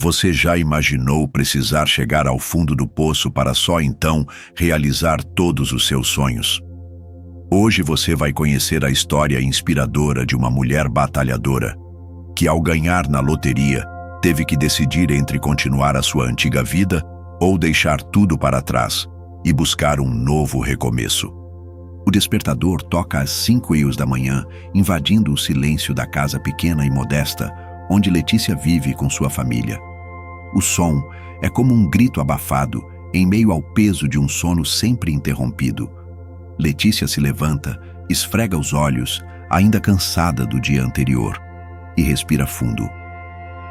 Você já imaginou precisar chegar ao fundo do poço para só então realizar todos os seus sonhos? Hoje você vai conhecer a história inspiradora de uma mulher batalhadora que, ao ganhar na loteria, teve que decidir entre continuar a sua antiga vida ou deixar tudo para trás e buscar um novo recomeço. O despertador toca às 5h da manhã, invadindo o silêncio da casa pequena e modesta, onde Letícia vive com sua família. O som é como um grito abafado, em meio ao peso de um sono sempre interrompido. Letícia se levanta, esfrega os olhos, ainda cansada do dia anterior, e respira fundo.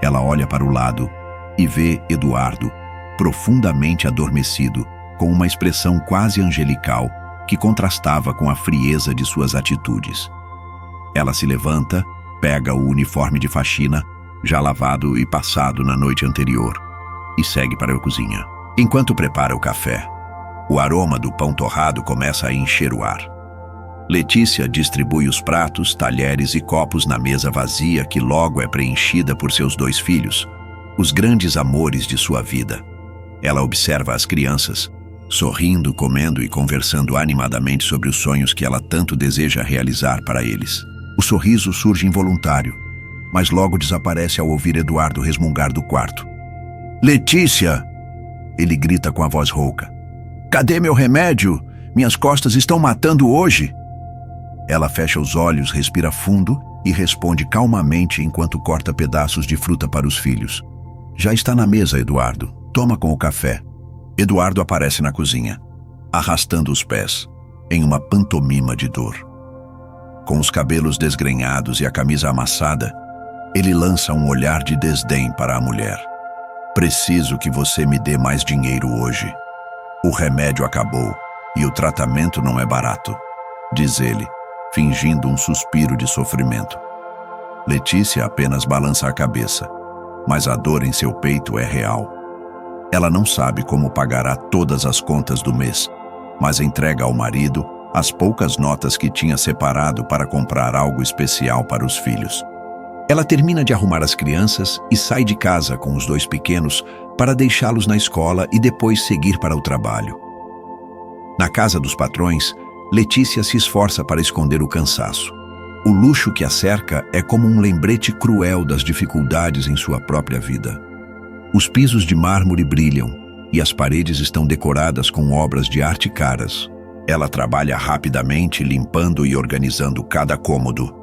Ela olha para o lado e vê Eduardo, profundamente adormecido, com uma expressão quase angelical que contrastava com a frieza de suas atitudes. Ela se levanta, pega o uniforme de faxina, já lavado e passado na noite anterior, e segue para a cozinha. Enquanto prepara o café, o aroma do pão torrado começa a encher o ar. Letícia distribui os pratos, talheres e copos na mesa vazia que logo é preenchida por seus 2 filhos, os grandes amores de sua vida. Ela observa as crianças, sorrindo, comendo e conversando animadamente sobre os sonhos que ela tanto deseja realizar para eles. O sorriso surge involuntário, mas logo desaparece ao ouvir Eduardo resmungar do quarto. "Letícia!" Ele grita com a voz rouca. "Cadê meu remédio? Minhas costas estão matando hoje!" Ela fecha os olhos, respira fundo e responde calmamente enquanto corta pedaços de fruta para os filhos. "Já está na mesa, Eduardo. Toma com o café." Eduardo aparece na cozinha, arrastando os pés, em uma pantomima de dor. Com os cabelos desgrenhados e a camisa amassada, ele lança um olhar de desdém para a mulher. "Preciso que você me dê mais dinheiro hoje. O remédio acabou e o tratamento não é barato", diz ele, fingindo um suspiro de sofrimento. Letícia apenas balança a cabeça, mas a dor em seu peito é real. Ela não sabe como pagará todas as contas do mês, mas entrega ao marido as poucas notas que tinha separado para comprar algo especial para os filhos. Ela termina de arrumar as crianças e sai de casa com os 2 pequenos para deixá-los na escola e depois seguir para o trabalho. Na casa dos patrões, Letícia se esforça para esconder o cansaço. O luxo que a cerca é como um lembrete cruel das dificuldades em sua própria vida. Os pisos de mármore brilham e as paredes estão decoradas com obras de arte caras. Ela trabalha rapidamente, limpando e organizando cada cômodo,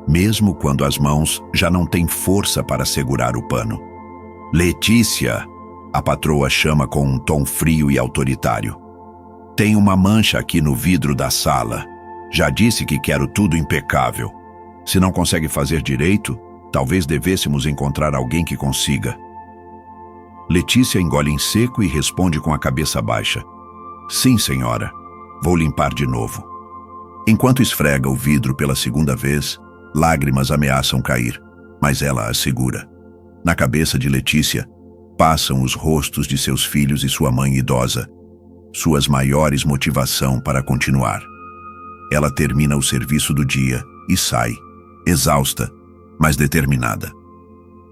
mesmo quando as mãos já não têm força para segurar o pano. "Letícia!" a patroa chama com um tom frio e autoritário. "Tem uma mancha aqui no vidro da sala. Já disse que quero tudo impecável. Se não consegue fazer direito, talvez devêssemos encontrar alguém que consiga." Letícia engole em seco e responde com a cabeça baixa. "Sim, senhora. Vou limpar de novo." Enquanto esfrega o vidro pela segunda vez, lágrimas ameaçam cair, mas ela as segura. Na cabeça de Letícia, passam os rostos de seus filhos e sua mãe idosa, suas maiores motivação para continuar. Ela termina o serviço do dia e sai, exausta, mas determinada.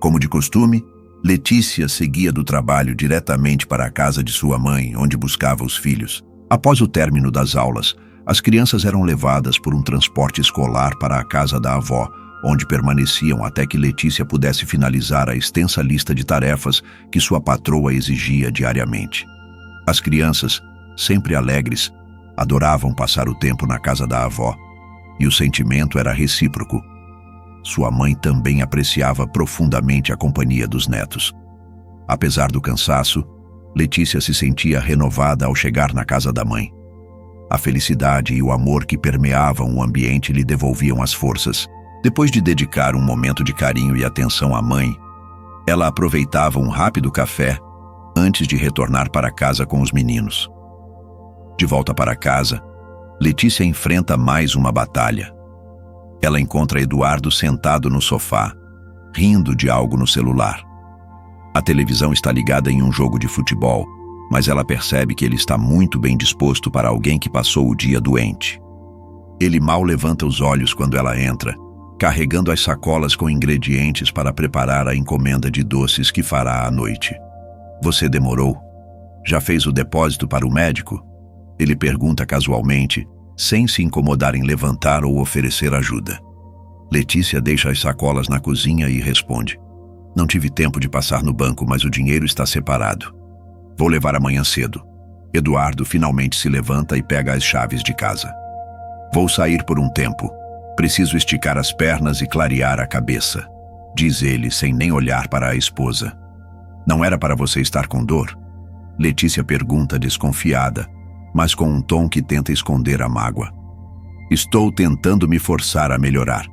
Como de costume, Letícia seguia do trabalho diretamente para a casa de sua mãe, onde buscava os filhos. Após o término das aulas, as crianças eram levadas por um transporte escolar para a casa da avó, onde permaneciam até que Letícia pudesse finalizar a extensa lista de tarefas que sua patroa exigia diariamente. As crianças, sempre alegres, adoravam passar o tempo na casa da avó, e o sentimento era recíproco. Sua mãe também apreciava profundamente a companhia dos netos. Apesar do cansaço, Letícia se sentia renovada ao chegar na casa da mãe. A felicidade e o amor que permeavam o ambiente lhe devolviam as forças. Depois de dedicar um momento de carinho e atenção à mãe, ela aproveitava um rápido café antes de retornar para casa com os meninos. De volta para casa, Letícia enfrenta mais uma batalha. Ela encontra Eduardo sentado no sofá, rindo de algo no celular. A televisão está ligada em um jogo de futebol, mas ela percebe que ele está muito bem disposto para alguém que passou o dia doente. Ele mal levanta os olhos quando ela entra, carregando as sacolas com ingredientes para preparar a encomenda de doces que fará à noite. Você demorou? Já fez o depósito para o médico? Ele pergunta casualmente, sem se incomodar em levantar ou oferecer ajuda. Letícia deixa as sacolas na cozinha e responde: não tive tempo de passar no banco, mas o dinheiro está separado. Vou levar amanhã cedo. Eduardo finalmente se levanta e pega as chaves de casa. Vou sair por um tempo. Preciso esticar as pernas e clarear a cabeça, diz ele sem nem olhar para a esposa. Não era para você estar com dor? Letícia pergunta desconfiada, mas com um tom que tenta esconder a mágoa. Estou tentando me forçar a melhorar.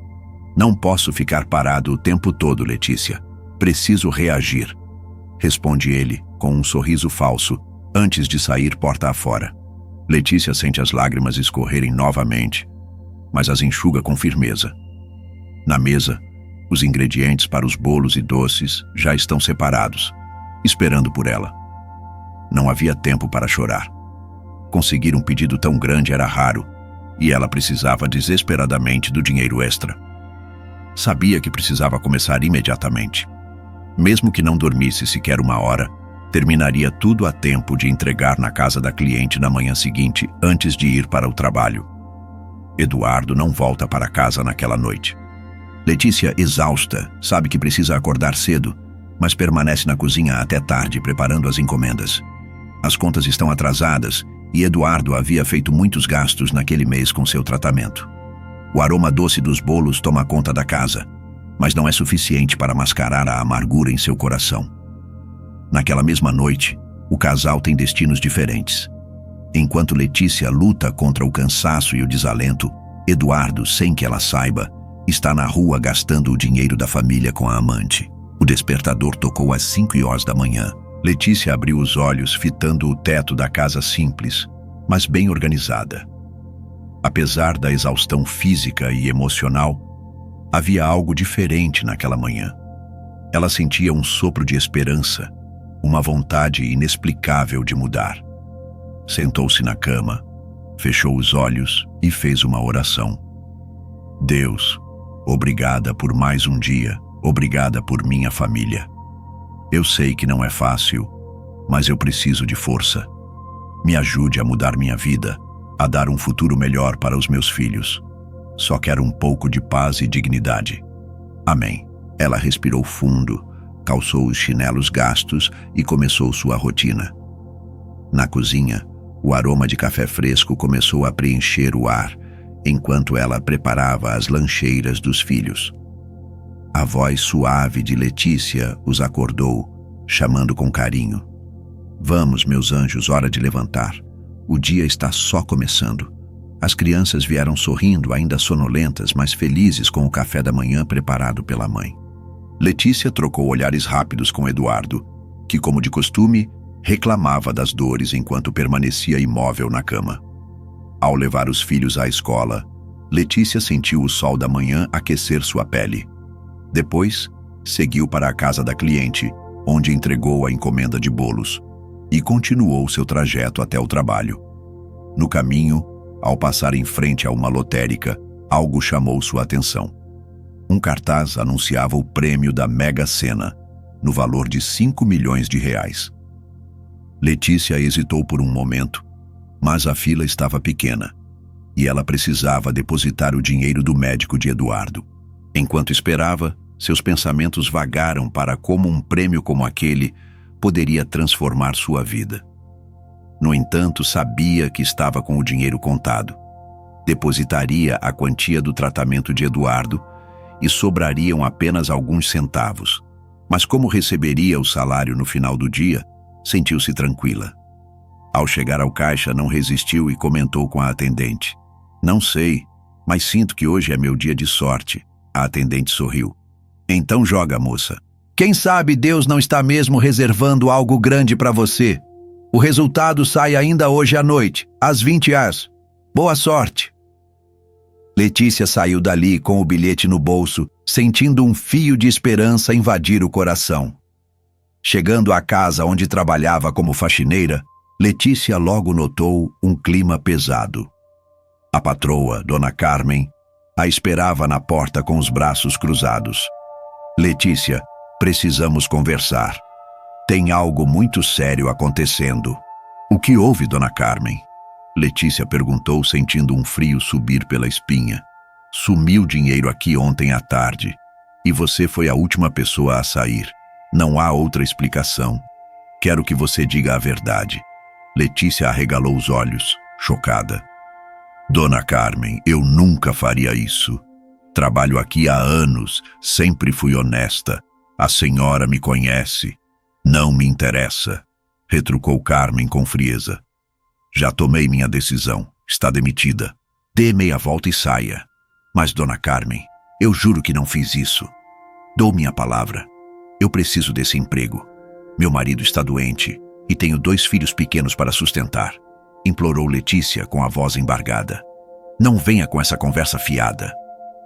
Não posso ficar parado o tempo todo, Letícia. Preciso reagir, responde ele com um sorriso falso antes de sair porta afora. Letícia sente as lágrimas escorrerem novamente, mas as enxuga com firmeza. Na mesa, os ingredientes para os bolos e doces já estão separados, esperando por ela. Não havia tempo para chorar. Conseguir um pedido tão grande era raro, e ela precisava desesperadamente do dinheiro extra. Sabia que precisava começar imediatamente. Mesmo que não dormisse sequer uma hora, terminaria tudo a tempo de entregar na casa da cliente na manhã seguinte, antes de ir para o trabalho. Eduardo não volta para casa naquela noite. Letícia, exausta, sabe que precisa acordar cedo, mas permanece na cozinha até tarde preparando as encomendas. As contas estão atrasadas e Eduardo havia feito muitos gastos naquele mês com seu tratamento. O aroma doce dos bolos toma conta da casa, mas não é suficiente para mascarar a amargura em seu coração. Naquela mesma noite, o casal tem destinos diferentes. Enquanto Letícia luta contra o cansaço e o desalento, Eduardo, sem que ela saiba, está na rua gastando o dinheiro da família com a amante. O despertador tocou às 5 da manhã. Letícia abriu os olhos fitando o teto da casa simples, mas bem organizada. Apesar da exaustão física e emocional, havia algo diferente naquela manhã. Ela sentia um sopro de esperança, uma vontade inexplicável de mudar. Sentou-se na cama, fechou os olhos e fez uma oração. Deus, obrigada por mais um dia, obrigada por minha família. Eu sei que não é fácil, mas eu preciso de força. Me ajude a mudar minha vida, a dar um futuro melhor para os meus filhos. Só quero um pouco de paz e dignidade. Amém. Ela respirou fundo, calçou os chinelos gastos e começou sua rotina. Na cozinha, o aroma de café fresco começou a preencher o ar, enquanto ela preparava as lancheiras dos filhos. A voz suave de Letícia os acordou, chamando com carinho. Vamos, meus anjos, hora de levantar. O dia está só começando. As crianças vieram sorrindo, ainda sonolentas, mas felizes com o café da manhã preparado pela mãe. Letícia trocou olhares rápidos com Eduardo, que, como de costume, reclamava das dores enquanto permanecia imóvel na cama. Ao levar os filhos à escola, Letícia sentiu o sol da manhã aquecer sua pele. Depois, seguiu para a casa da cliente, onde entregou a encomenda de bolos, e continuou seu trajeto até o trabalho. No caminho, ao passar em frente a uma lotérica, algo chamou sua atenção. Um cartaz anunciava o prêmio da Mega Sena, no valor de 5 milhões de reais. Letícia hesitou por um momento, mas a fila estava pequena, e ela precisava depositar o dinheiro do médico de Eduardo. Enquanto esperava, seus pensamentos vagaram para como um prêmio como aquele poderia transformar sua vida. No entanto, sabia que estava com o dinheiro contado. Depositaria a quantia do tratamento de Eduardo e sobrariam apenas alguns centavos. Mas como receberia o salário no final do dia, sentiu-se tranquila. Ao chegar ao caixa, não resistiu e comentou com a atendente. Não sei, mas sinto que hoje é meu dia de sorte. A atendente sorriu. Então joga, moça. Quem sabe Deus não está mesmo reservando algo grande para você. O resultado sai ainda hoje à noite, às 20h. Boa sorte. Letícia saiu dali com o bilhete no bolso, sentindo um fio de esperança invadir o coração. Chegando à casa onde trabalhava como faxineira, Letícia logo notou um clima pesado. A patroa, Dona Carmen, A esperava na porta com os braços cruzados. Letícia, precisamos conversar. Tem algo muito sério acontecendo. O que houve, Dona Carmen? Letícia perguntou, sentindo um frio subir pela espinha. Sumiu dinheiro aqui ontem à tarde. E você foi a última pessoa a sair. Não há outra explicação. Quero que você diga a verdade. Letícia arregalou os olhos, chocada. Dona Carmen, eu nunca faria isso. Trabalho aqui há anos, sempre fui honesta. A senhora me conhece. Não me interessa, retrucou Carmen com frieza. Já tomei minha decisão. Está demitida. Dê meia volta e saia. Mas, Dona Carmen, eu juro que não fiz isso. Dou minha palavra. Eu preciso desse emprego. Meu marido está doente e tenho 2 filhos pequenos para sustentar, implorou Letícia com a voz embargada. Não venha com essa conversa fiada,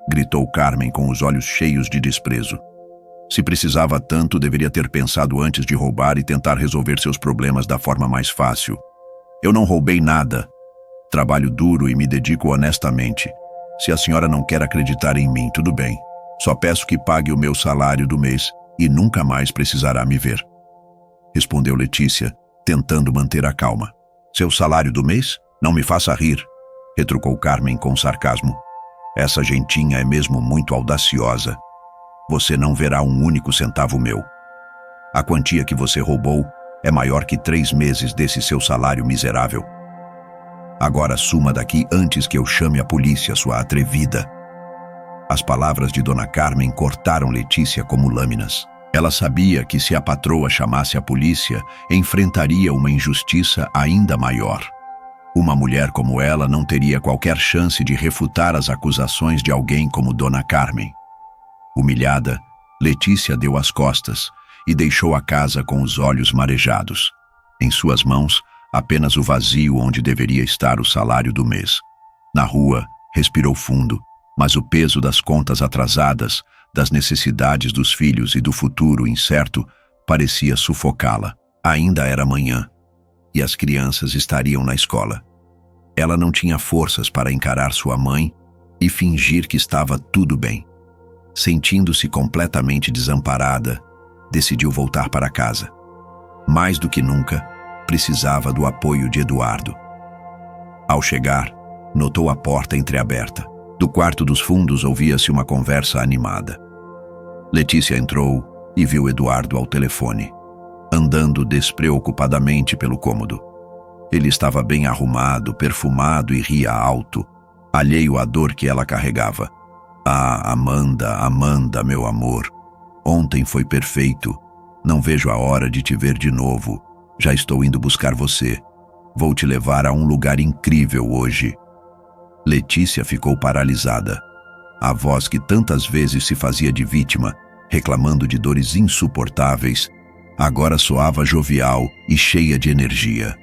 gritou Carmen com os olhos cheios de desprezo. Se precisava tanto, deveria ter pensado antes de roubar e tentar resolver seus problemas da forma mais fácil. Eu não roubei nada. Trabalho duro e me dedico honestamente. Se a senhora não quer acreditar em mim, tudo bem. Só peço que pague o meu salário do mês e nunca mais precisará me ver. Respondeu Letícia, tentando manter a calma. Seu salário do mês? Não me faça rir, retrucou Carmen com sarcasmo. Essa gentinha é mesmo muito audaciosa. Você não verá um único centavo meu. A quantia que você roubou é maior que 3 meses desse seu salário miserável. Agora suma daqui antes que eu chame a polícia, sua atrevida. As palavras de Dona Carmen cortaram Letícia como lâminas. Ela sabia que se a patroa chamasse a polícia, enfrentaria uma injustiça ainda maior. Uma mulher como ela não teria qualquer chance de refutar as acusações de alguém como Dona Carmen. Humilhada, Letícia deu as costas e deixou a casa com os olhos marejados. Em suas mãos, apenas o vazio onde deveria estar o salário do mês. Na rua, respirou fundo, mas o peso das contas atrasadas, das necessidades dos filhos e do futuro incerto, parecia sufocá-la. Ainda era manhã, e as crianças estariam na escola. Ela não tinha forças para encarar sua mãe e fingir que estava tudo bem. Sentindo-se completamente desamparada, decidiu voltar para casa. Mais do que nunca, precisava do apoio de Eduardo. Ao chegar, notou a porta entreaberta. Do quarto dos fundos ouvia-se uma conversa animada. Letícia entrou e viu Eduardo ao telefone, andando despreocupadamente pelo cômodo. Ele estava bem arrumado, perfumado e ria alto, alheio à dor que ela carregava. Ah, Amanda, meu amor. Ontem foi perfeito. Não vejo a hora de te ver de novo. Já estou indo buscar você. Vou te levar a um lugar incrível hoje. Letícia ficou paralisada. A voz que tantas vezes se fazia de vítima, reclamando de dores insuportáveis, agora soava jovial e cheia de energia.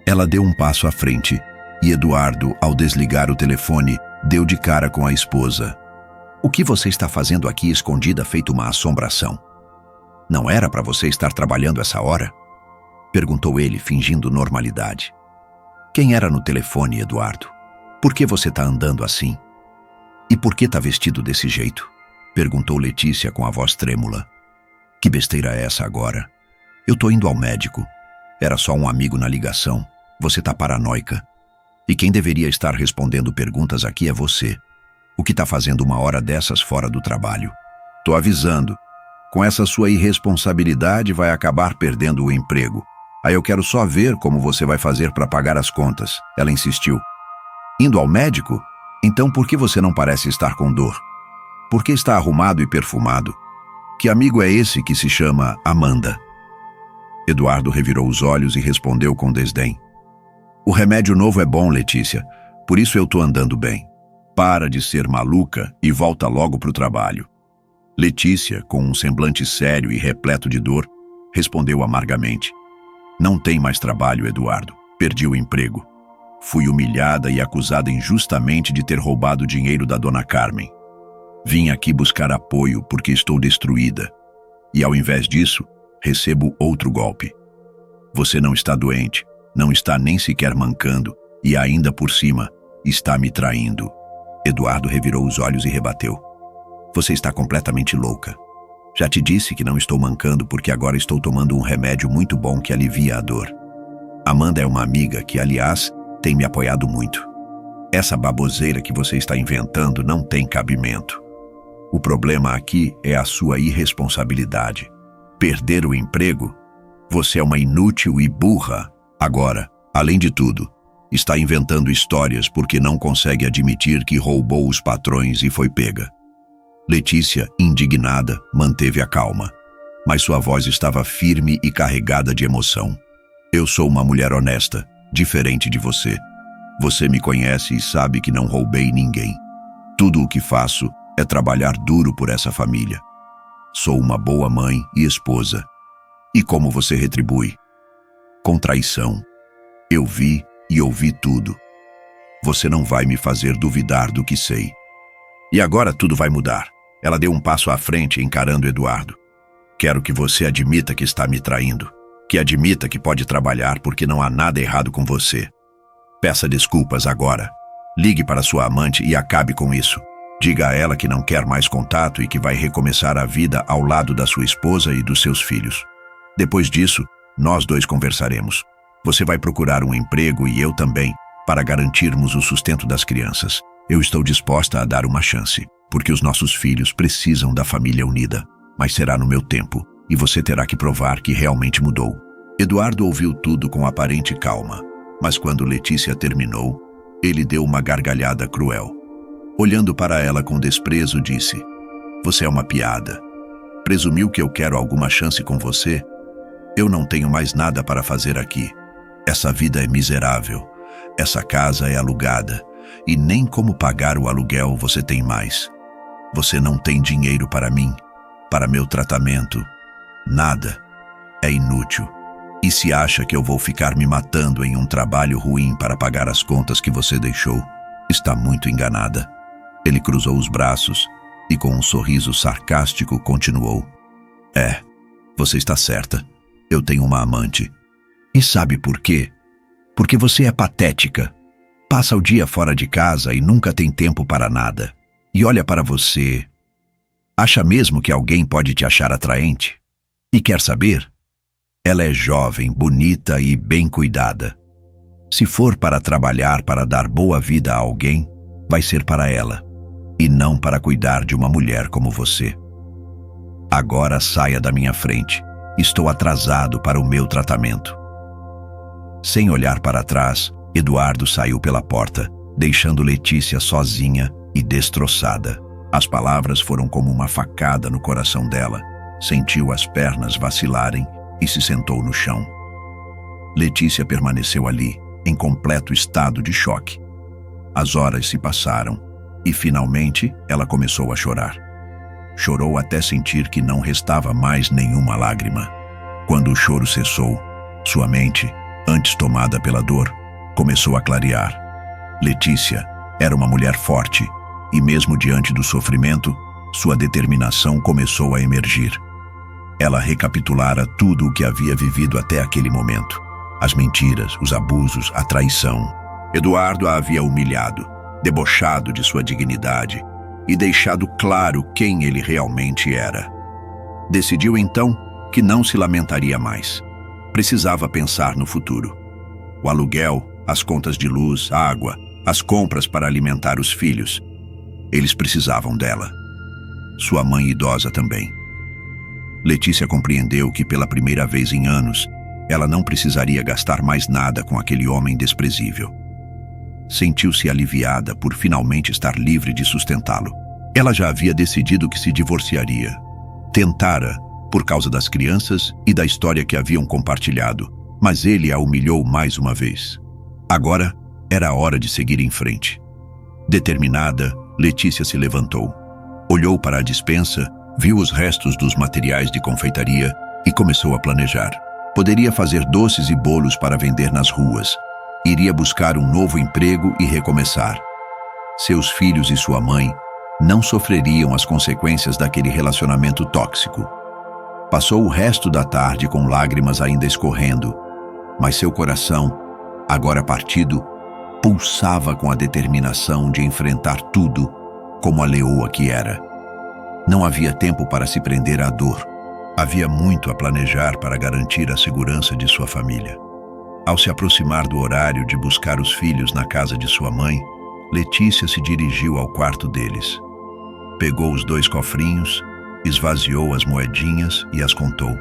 Ela deu um passo à frente e Eduardo, ao desligar o telefone, deu de cara com a esposa. O que você está fazendo aqui escondida feito uma assombração? Não era para você estar trabalhando essa hora? Perguntou ele, fingindo normalidade. Quem era no telefone, Eduardo? Por que você está andando assim? E por que está vestido desse jeito? Perguntou Letícia com a voz trêmula. Que besteira é essa agora? Eu tô indo ao médico. Era só um amigo na ligação. Você tá paranoica. E quem deveria estar respondendo perguntas aqui é você. O que tá fazendo uma hora dessas fora do trabalho? Tô avisando. Com essa sua irresponsabilidade vai acabar perdendo o emprego. Aí eu quero só ver como você vai fazer para pagar as contas. Ela insistiu. Indo ao médico? Então por que você não parece estar com dor? Por que está arrumado e perfumado? Que amigo é esse que se chama Amanda? Eduardo revirou os olhos e respondeu com desdém. O remédio novo é bom, Letícia. Por isso eu tô andando bem. Para de ser maluca e volta logo pro trabalho. Letícia, com um semblante sério e repleto de dor, respondeu amargamente. Não tem mais trabalho, Eduardo. Perdi o emprego. Fui humilhada e acusada injustamente de ter roubado o dinheiro da Dona Carmen. Vim aqui buscar apoio porque estou destruída. E ao invés disso, recebo outro golpe. Você não está doente, não está nem sequer mancando e ainda por cima está me traindo. Eduardo revirou os olhos e rebateu. Você está completamente louca. Já te disse que não estou mancando porque agora estou tomando um remédio muito bom que alivia a dor. Amanda é uma amiga que, aliás, tem me apoiado muito. Essa baboseira que você está inventando não tem cabimento. O problema aqui é a sua irresponsabilidade. Perder o emprego? Você é uma inútil e burra. Agora, além de tudo, está inventando histórias porque não consegue admitir que roubou os patrões e foi pega. Letícia, indignada, manteve a calma, mas sua voz estava firme e carregada de emoção. Eu sou uma mulher honesta, diferente de você. Você me conhece e sabe que não roubei ninguém. Tudo o que faço é trabalhar duro por essa família. Sou uma boa mãe e esposa. E como você retribui? Com traição. Eu vi e ouvi tudo. Você não vai me fazer duvidar do que sei. E agora tudo vai mudar. Ela deu um passo à frente, encarando Eduardo. Quero que você admita que está me traindo. Que admita que pode trabalhar porque não há nada errado com você. Peça desculpas agora. Ligue para sua amante e acabe com isso. Diga a ela que não quer mais contato e que vai recomeçar a vida ao lado da sua esposa e dos seus filhos. Depois disso, nós dois conversaremos. Você vai procurar um emprego e eu também, para garantirmos o sustento das crianças. Eu estou disposta a dar uma chance, porque os nossos filhos precisam da família unida. Mas será no meu tempo, e você terá que provar que realmente mudou. Eduardo ouviu tudo com aparente calma, mas quando Letícia terminou, ele deu uma gargalhada cruel. Olhando para ela com desprezo, disse: Você é uma piada. Presumiu que eu quero alguma chance com você? Eu não tenho mais nada para fazer aqui. Essa vida é miserável. Essa casa é alugada. E nem como pagar o aluguel você tem mais. Você não tem dinheiro para mim, para meu tratamento. Nada. É inútil. E se acha que eu vou ficar me matando em um trabalho ruim para pagar as contas que você deixou, está muito enganada. Ele cruzou os braços e com um sorriso sarcástico continuou. Você está certa. Eu tenho uma amante. E sabe por quê? Porque você é patética. Passa o dia fora de casa e nunca tem tempo para nada. E olha para você. Acha mesmo que alguém pode te achar atraente? E quer saber? Ela é jovem, bonita e bem cuidada. Se for para trabalhar para dar boa vida a alguém, vai ser para ela, e não para cuidar de uma mulher como você. Agora saia da minha frente. Estou atrasado para o meu tratamento. Sem olhar para trás, Eduardo saiu pela porta, deixando Letícia sozinha e destroçada. As palavras foram como uma facada no coração dela. Sentiu as pernas vacilarem e se sentou no chão. Letícia permaneceu ali, em completo estado de choque. As horas se passaram e, finalmente, ela começou a chorar. Chorou até sentir que não restava mais nenhuma lágrima. Quando o choro cessou, sua mente, antes tomada pela dor, começou a clarear. Letícia era uma mulher forte e, mesmo diante do sofrimento, sua determinação começou a emergir. Ela recapitulara tudo o que havia vivido até aquele momento. As mentiras, os abusos, a traição. Eduardo a havia humilhado, debochado de sua dignidade e deixado claro quem ele realmente era. Decidiu então que não se lamentaria mais. Precisava pensar no futuro. O aluguel, as contas de luz, água, as compras para alimentar os filhos. Eles precisavam dela. Sua mãe idosa também. Letícia compreendeu que pela primeira vez em anos, ela não precisaria gastar mais nada com aquele homem desprezível. Sentiu-se aliviada por finalmente estar livre de sustentá-lo. Ela já havia decidido que se divorciaria. Tentara, por causa das crianças e da história que haviam compartilhado, mas ele a humilhou mais uma vez. Agora era a hora de seguir em frente. Determinada, Letícia se levantou. Olhou para a despensa, viu os restos dos materiais de confeitaria e começou a planejar. Poderia fazer doces e bolos para vender nas ruas. Iria buscar um novo emprego e recomeçar. Seus filhos e sua mãe não sofreriam as consequências daquele relacionamento tóxico. Passou o resto da tarde com lágrimas ainda escorrendo, mas seu coração, agora partido, pulsava com a determinação de enfrentar tudo como a leoa que era. Não havia tempo para se prender à dor. Havia muito a planejar para garantir a segurança de sua família. Ao se aproximar do horário de buscar os filhos na casa de sua mãe, Letícia se dirigiu ao quarto deles. Pegou os 2 cofrinhos, esvaziou as moedinhas e as contou.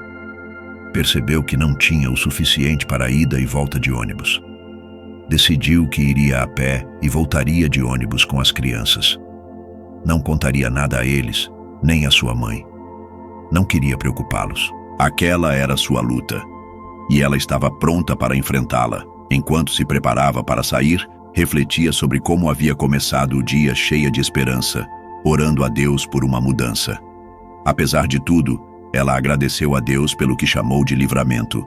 Percebeu que não tinha o suficiente para a ida e volta de ônibus. Decidiu que iria a pé e voltaria de ônibus com as crianças. Não contaria nada a eles, nem a sua mãe. Não queria preocupá-los. Aquela era sua luta, e ela estava pronta para enfrentá-la. Enquanto se preparava para sair, refletia sobre como havia começado o dia cheia de esperança, orando a Deus por uma mudança. Apesar de tudo, ela agradeceu a Deus pelo que chamou de livramento.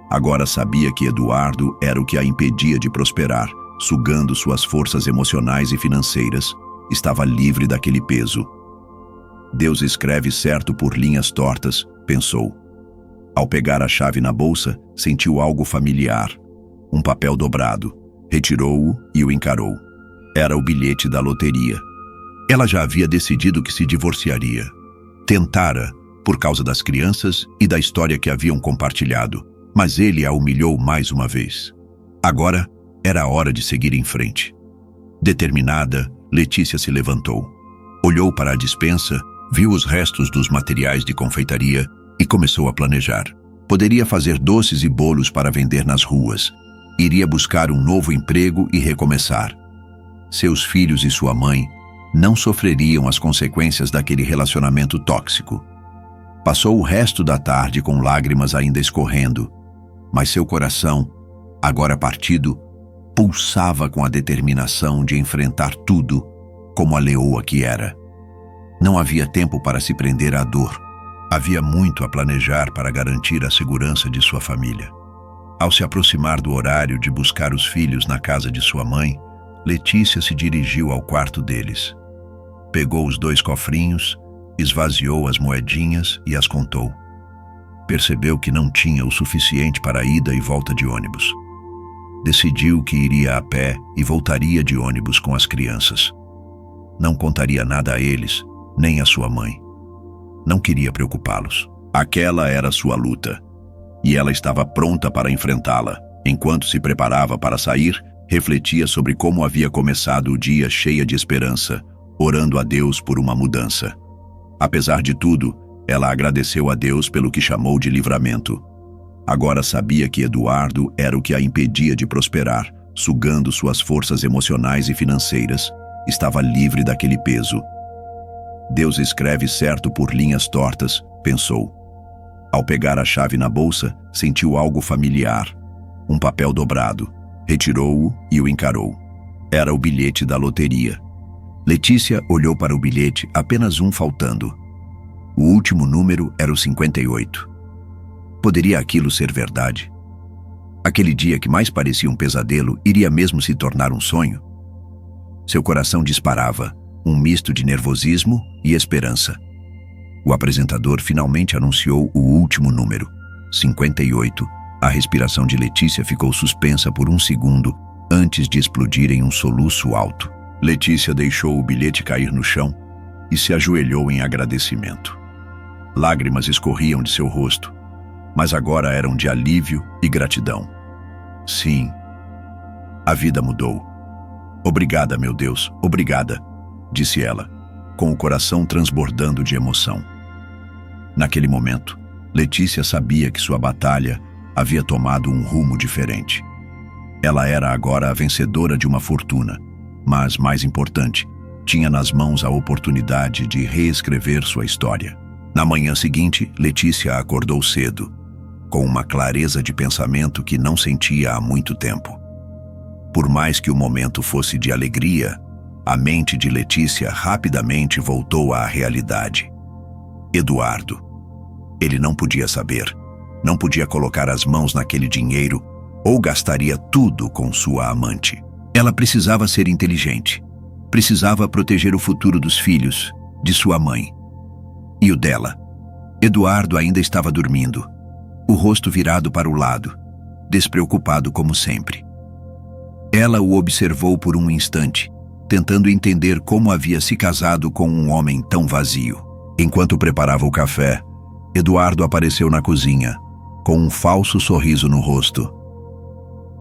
Agora sabia que Eduardo era o que a impedia de prosperar, sugando suas forças emocionais e financeiras. Estava livre daquele peso. Deus escreve certo por linhas tortas, pensou. Ao pegar a chave na bolsa, sentiu algo familiar. Um papel dobrado. Retirou-o e o encarou. Era o bilhete da loteria. Ela já havia decidido que se divorciaria. Tentara, por causa das crianças e da história que haviam compartilhado, mas ele a humilhou mais uma vez. Agora era a hora de seguir em frente. Determinada, Letícia se levantou. Olhou para a despensa, viu os restos dos materiais de confeitaria e começou a planejar. Poderia fazer doces e bolos para vender nas ruas. Iria buscar um novo emprego e recomeçar. Seus filhos e sua mãe não sofreriam as consequências daquele relacionamento tóxico. Passou o resto da tarde com lágrimas ainda escorrendo, mas seu coração, agora partido, pulsava com a determinação de enfrentar tudo como a leoa que era. Não havia tempo para se prender à dor. Havia muito a planejar para garantir a segurança de sua família. Ao se aproximar do horário de buscar os filhos na casa de sua mãe, Letícia se dirigiu ao quarto deles. Pegou os 2 cofrinhos, esvaziou as moedinhas e as contou. Percebeu que não tinha o suficiente para a ida e volta de ônibus. Decidiu que iria a pé e voltaria de ônibus com as crianças. Não contaria nada a eles, nem a sua mãe. Não queria preocupá-los. Aquela era sua luta, e ela estava pronta para enfrentá-la. Enquanto se preparava para sair, refletia sobre como havia começado o dia cheia de esperança, orando a Deus por uma mudança. Apesar de tudo, ela agradeceu a Deus pelo que chamou de livramento. Agora sabia que Eduardo era o que a impedia de prosperar, sugando suas forças emocionais e financeiras. Estava livre daquele peso. Deus escreve certo por linhas tortas, pensou. Ao pegar a chave na bolsa, sentiu algo familiar. Um papel dobrado. Retirou-o e o encarou. Era o bilhete da loteria. Letícia olhou para o bilhete, apenas um faltando. O último número era o 58. Poderia aquilo ser verdade? Aquele dia que mais parecia um pesadelo iria mesmo se tornar um sonho? Seu coração disparava, um misto de nervosismo e esperança. O apresentador finalmente anunciou o último número, 58. A respiração de Letícia ficou suspensa por um segundo antes de explodir em um soluço alto. Letícia deixou o bilhete cair no chão e se ajoelhou em agradecimento. Lágrimas escorriam de seu rosto, mas agora eram de alívio e gratidão. Sim, a vida mudou. Obrigada, meu Deus, obrigada, disse ela, com o coração transbordando de emoção. Naquele momento, Letícia sabia que sua batalha havia tomado um rumo diferente. Ela era agora a vencedora de uma fortuna, mas, mais importante, tinha nas mãos a oportunidade de reescrever sua história. Na manhã seguinte, Letícia acordou cedo, com uma clareza de pensamento que não sentia há muito tempo. Por mais que o momento fosse de alegria, a mente de Letícia rapidamente voltou à realidade. Eduardo. Ele não podia saber, não podia colocar as mãos naquele dinheiro ou gastaria tudo com sua amante. Ela precisava ser inteligente, precisava proteger o futuro dos filhos, de sua mãe. E o dela. Eduardo ainda estava dormindo, o rosto virado para o lado, despreocupado como sempre. Ela o observou por um instante, tentando entender como havia se casado com um homem tão vazio. Enquanto preparava o café, Eduardo apareceu na cozinha, com um falso sorriso no rosto.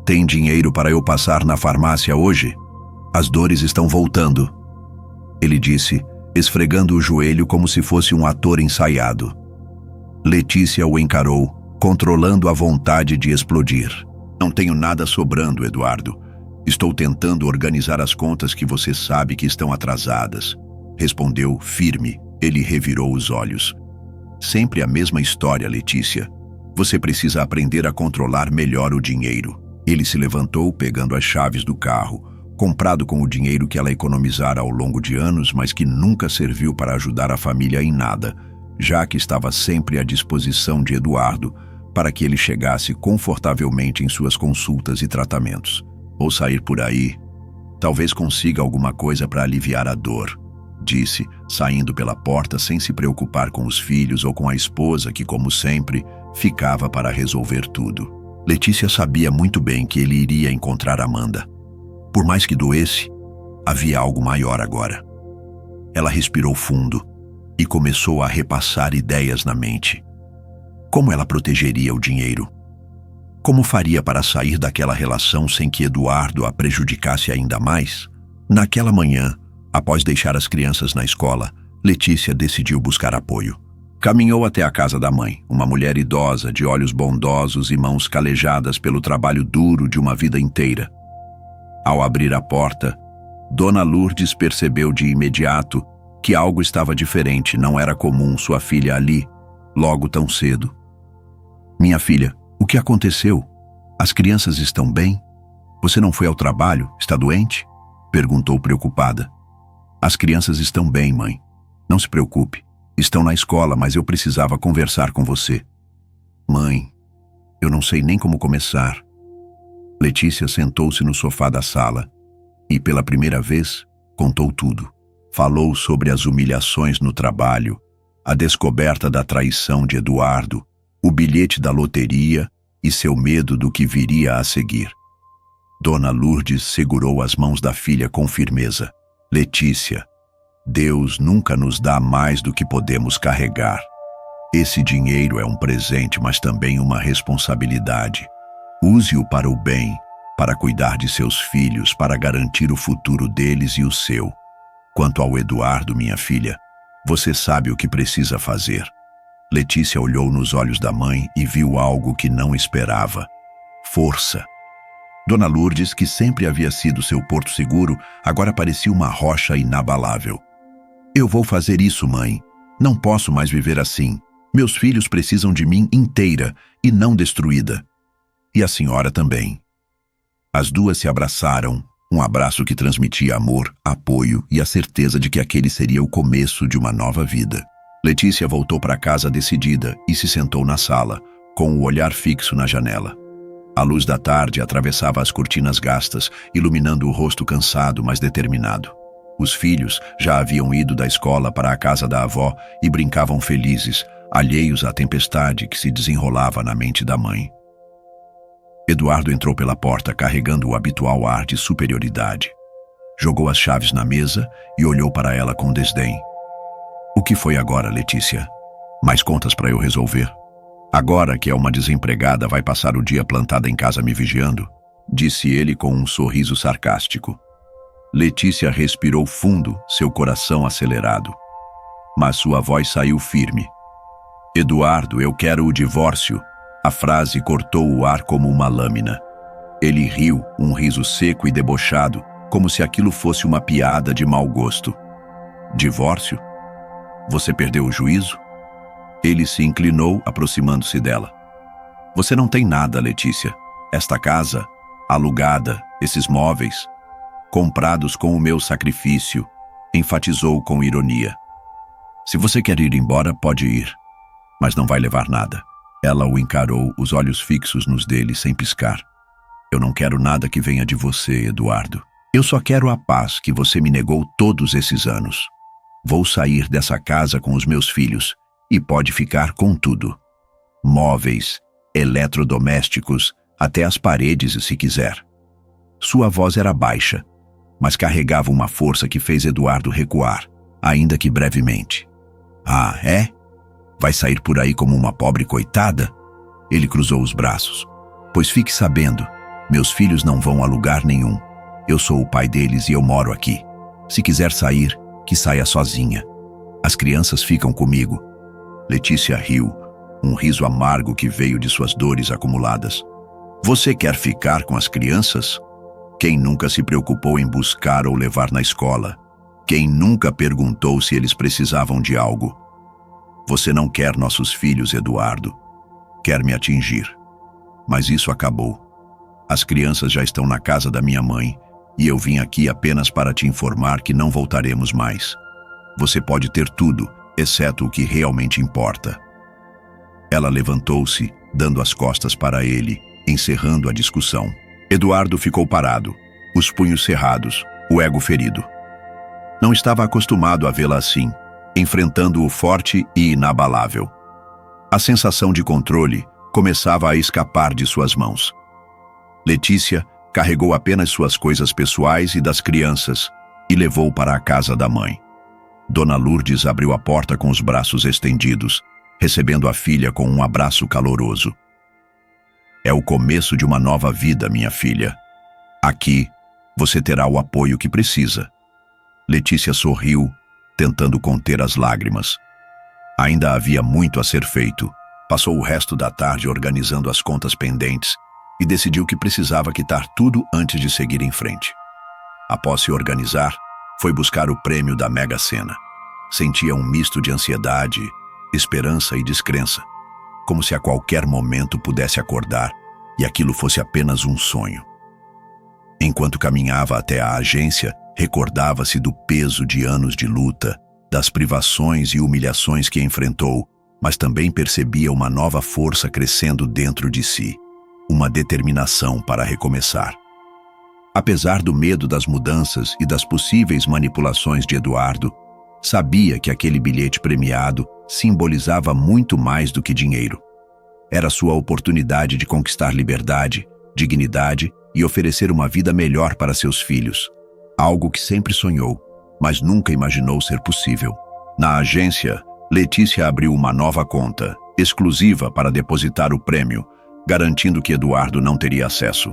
Tem dinheiro para eu passar na farmácia hoje? As dores estão voltando, ele disse, esfregando o joelho como se fosse um ator ensaiado. Letícia o encarou, controlando a vontade de explodir. Não tenho nada sobrando, Eduardo. Estou tentando organizar as contas que você sabe que estão atrasadas. Respondeu firme. Ele revirou os olhos. Sempre a mesma história, Letícia. Você precisa aprender a controlar melhor o dinheiro. Ele se levantou, pegando as chaves do carro, comprado com o dinheiro que ela economizara ao longo de anos, mas que nunca serviu para ajudar a família em nada, já que estava sempre à disposição de Eduardo para que ele chegasse confortavelmente em suas consultas e tratamentos. Ou sair por aí, talvez consiga alguma coisa para aliviar a dor, disse, saindo pela porta sem se preocupar com os filhos ou com a esposa que, como sempre, ficava para resolver tudo. Letícia sabia muito bem que ele iria encontrar Amanda. Por mais que doesse, havia algo maior agora. Ela respirou fundo e começou a repassar ideias na mente. Como ela protegeria o dinheiro? Como faria para sair daquela relação sem que Eduardo a prejudicasse ainda mais? Naquela manhã, após deixar as crianças na escola, Letícia decidiu buscar apoio. Caminhou até a casa da mãe, uma mulher idosa, de olhos bondosos e mãos calejadas pelo trabalho duro de uma vida inteira. Ao abrir a porta, Dona Lourdes percebeu de imediato que algo estava diferente, não era comum sua filha ali, logo tão cedo. Minha filha, o que aconteceu? As crianças estão bem? Você não foi ao trabalho? Está doente? Perguntou preocupada. As crianças estão bem, mãe. Não se preocupe. Estão na escola, mas eu precisava conversar com você. Mãe, eu não sei nem como começar. Letícia sentou-se no sofá da sala e, pela primeira vez, contou tudo. Falou sobre as humilhações no trabalho, a descoberta da traição de Eduardo, o bilhete da loteria e seu medo do que viria a seguir. Dona Lourdes segurou as mãos da filha com firmeza. Letícia, Deus nunca nos dá mais do que podemos carregar. Esse dinheiro é um presente, mas também uma responsabilidade. Use-o para o bem, para cuidar de seus filhos, para garantir o futuro deles e o seu. Quanto ao Eduardo, minha filha, você sabe o que precisa fazer. Letícia olhou nos olhos da mãe e viu algo que não esperava. Força. Dona Lourdes, que sempre havia sido seu porto seguro, agora parecia uma rocha inabalável. Eu vou fazer isso, mãe. Não posso mais viver assim. Meus filhos precisam de mim inteira e não destruída. E a senhora também. As duas se abraçaram, um abraço que transmitia amor, apoio e a certeza de que aquele seria o começo de uma nova vida. Letícia voltou para casa decidida e se sentou na sala, com o olhar fixo na janela. A luz da tarde atravessava as cortinas gastas, iluminando o rosto cansado, mas determinado. Os filhos já haviam ido da escola para a casa da avó e brincavam felizes, alheios à tempestade que se desenrolava na mente da mãe. Eduardo entrou pela porta carregando o habitual ar de superioridade. Jogou as chaves na mesa e olhou para ela com desdém. O que foi agora, Letícia? Mais contas para eu resolver? Agora que é uma desempregada, vai passar o dia plantada em casa me vigiando? Disse ele com um sorriso sarcástico. Letícia respirou fundo, seu coração acelerado. Mas sua voz saiu firme. Eduardo, eu quero o divórcio. A frase cortou o ar como uma lâmina. Ele riu, um riso seco e debochado, como se aquilo fosse uma piada de mau gosto. Divórcio? Você perdeu o juízo? Ele se inclinou, aproximando-se dela. Você não tem nada, Letícia. Esta casa, alugada, esses móveis, comprados com o meu sacrifício, enfatizou com ironia. Se você quer ir embora, pode ir, mas não vai levar nada. Ela o encarou, os olhos fixos nos dele, sem piscar. Eu não quero nada que venha de você, Eduardo. Eu só quero a paz que você me negou todos esses anos. Vou sair dessa casa com os meus filhos e pode ficar com tudo. Móveis, eletrodomésticos, até as paredes, se quiser. Sua voz era baixa, mas carregava uma força que fez Eduardo recuar, ainda que brevemente. Ah, é? Vai sair por aí como uma pobre coitada? Ele cruzou os braços. Pois fique sabendo, meus filhos não vão a lugar nenhum. Eu sou o pai deles e eu moro aqui. Se quiser sair, que saia sozinha. As crianças ficam comigo. Letícia riu, um riso amargo que veio de suas dores acumuladas. Você quer ficar com as crianças? Quem nunca se preocupou em buscar ou levar na escola? Quem nunca perguntou se eles precisavam de algo? Você não quer nossos filhos, Eduardo. Quer me atingir. Mas isso acabou. As crianças já estão na casa da minha mãe e eu vim aqui apenas para te informar que não voltaremos mais. Você pode ter tudo, exceto o que realmente importa. Ela levantou-se, dando as costas para ele, encerrando a discussão. Eduardo ficou parado, os punhos cerrados, o ego ferido. Não estava acostumado a vê-la assim, enfrentando o forte e inabalável. A sensação de controle começava a escapar de suas mãos. Letícia carregou apenas suas coisas pessoais e das crianças e levou para a casa da mãe. Dona Lourdes abriu a porta com os braços estendidos, recebendo a filha com um abraço caloroso. É o começo de uma nova vida, minha filha. Aqui, você terá o apoio que precisa. Letícia sorriu, tentando conter as lágrimas. Ainda havia muito a ser feito. Passou o resto da tarde organizando as contas pendentes e decidiu que precisava quitar tudo antes de seguir em frente. Após se organizar, foi buscar o prêmio da Mega Sena. Sentia um misto de ansiedade, esperança e descrença, como se a qualquer momento pudesse acordar e aquilo fosse apenas um sonho. Enquanto caminhava até a agência, recordava-se do peso de anos de luta, das privações e humilhações que enfrentou, mas também percebia uma nova força crescendo dentro de si, uma determinação para recomeçar. Apesar do medo das mudanças e das possíveis manipulações de Eduardo, sabia que aquele bilhete premiado simbolizava muito mais do que dinheiro. Era sua oportunidade de conquistar liberdade, dignidade e oferecer uma vida melhor para seus filhos. Algo que sempre sonhou, mas nunca imaginou ser possível. Na agência, Letícia abriu uma nova conta, exclusiva para depositar o prêmio, garantindo que Eduardo não teria acesso.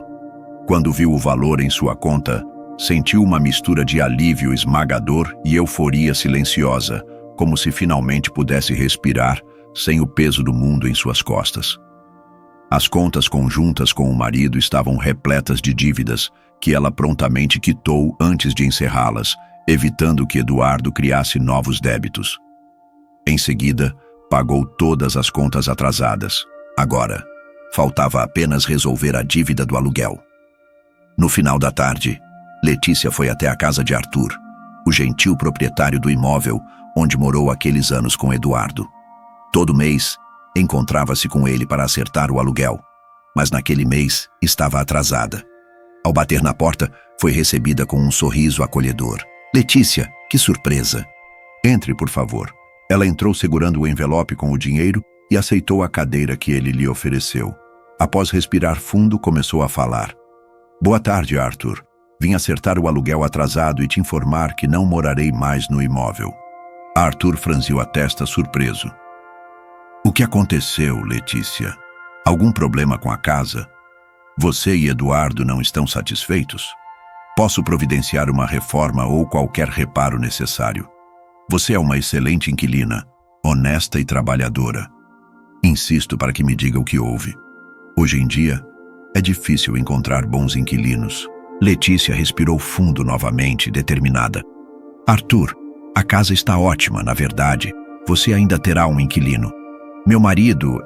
Quando viu o valor em sua conta, sentiu uma mistura de alívio esmagador e euforia silenciosa, como se finalmente pudesse respirar sem o peso do mundo em suas costas. As contas conjuntas com o marido estavam repletas de dívidas que ela prontamente quitou antes de encerrá-las, evitando que Eduardo criasse novos débitos. Em seguida, pagou todas as contas atrasadas. Agora, faltava apenas resolver a dívida do aluguel. No final da tarde, Letícia foi até a casa de Arthur, o gentil proprietário do imóvel onde morou aqueles anos com Eduardo. Todo mês, encontrava-se com ele para acertar o aluguel, mas naquele mês estava atrasada. Ao bater na porta, foi recebida com um sorriso acolhedor. Letícia, que surpresa! Entre, por favor. Ela entrou segurando o envelope com o dinheiro e aceitou a cadeira que ele lhe ofereceu. Após respirar fundo, começou a falar. Boa tarde, Arthur. Vim acertar o aluguel atrasado e te informar que não morarei mais no imóvel. Arthur franziu a testa surpreso. O que aconteceu, Letícia? Algum problema com a casa? Você e Eduardo não estão satisfeitos? Posso providenciar uma reforma ou qualquer reparo necessário. Você é uma excelente inquilina, honesta e trabalhadora. Insisto para que me diga o que houve. Hoje em dia, é difícil encontrar bons inquilinos. Letícia respirou fundo novamente, determinada. Arthur, a casa está ótima, na verdade. Você ainda terá um inquilino. Meu marido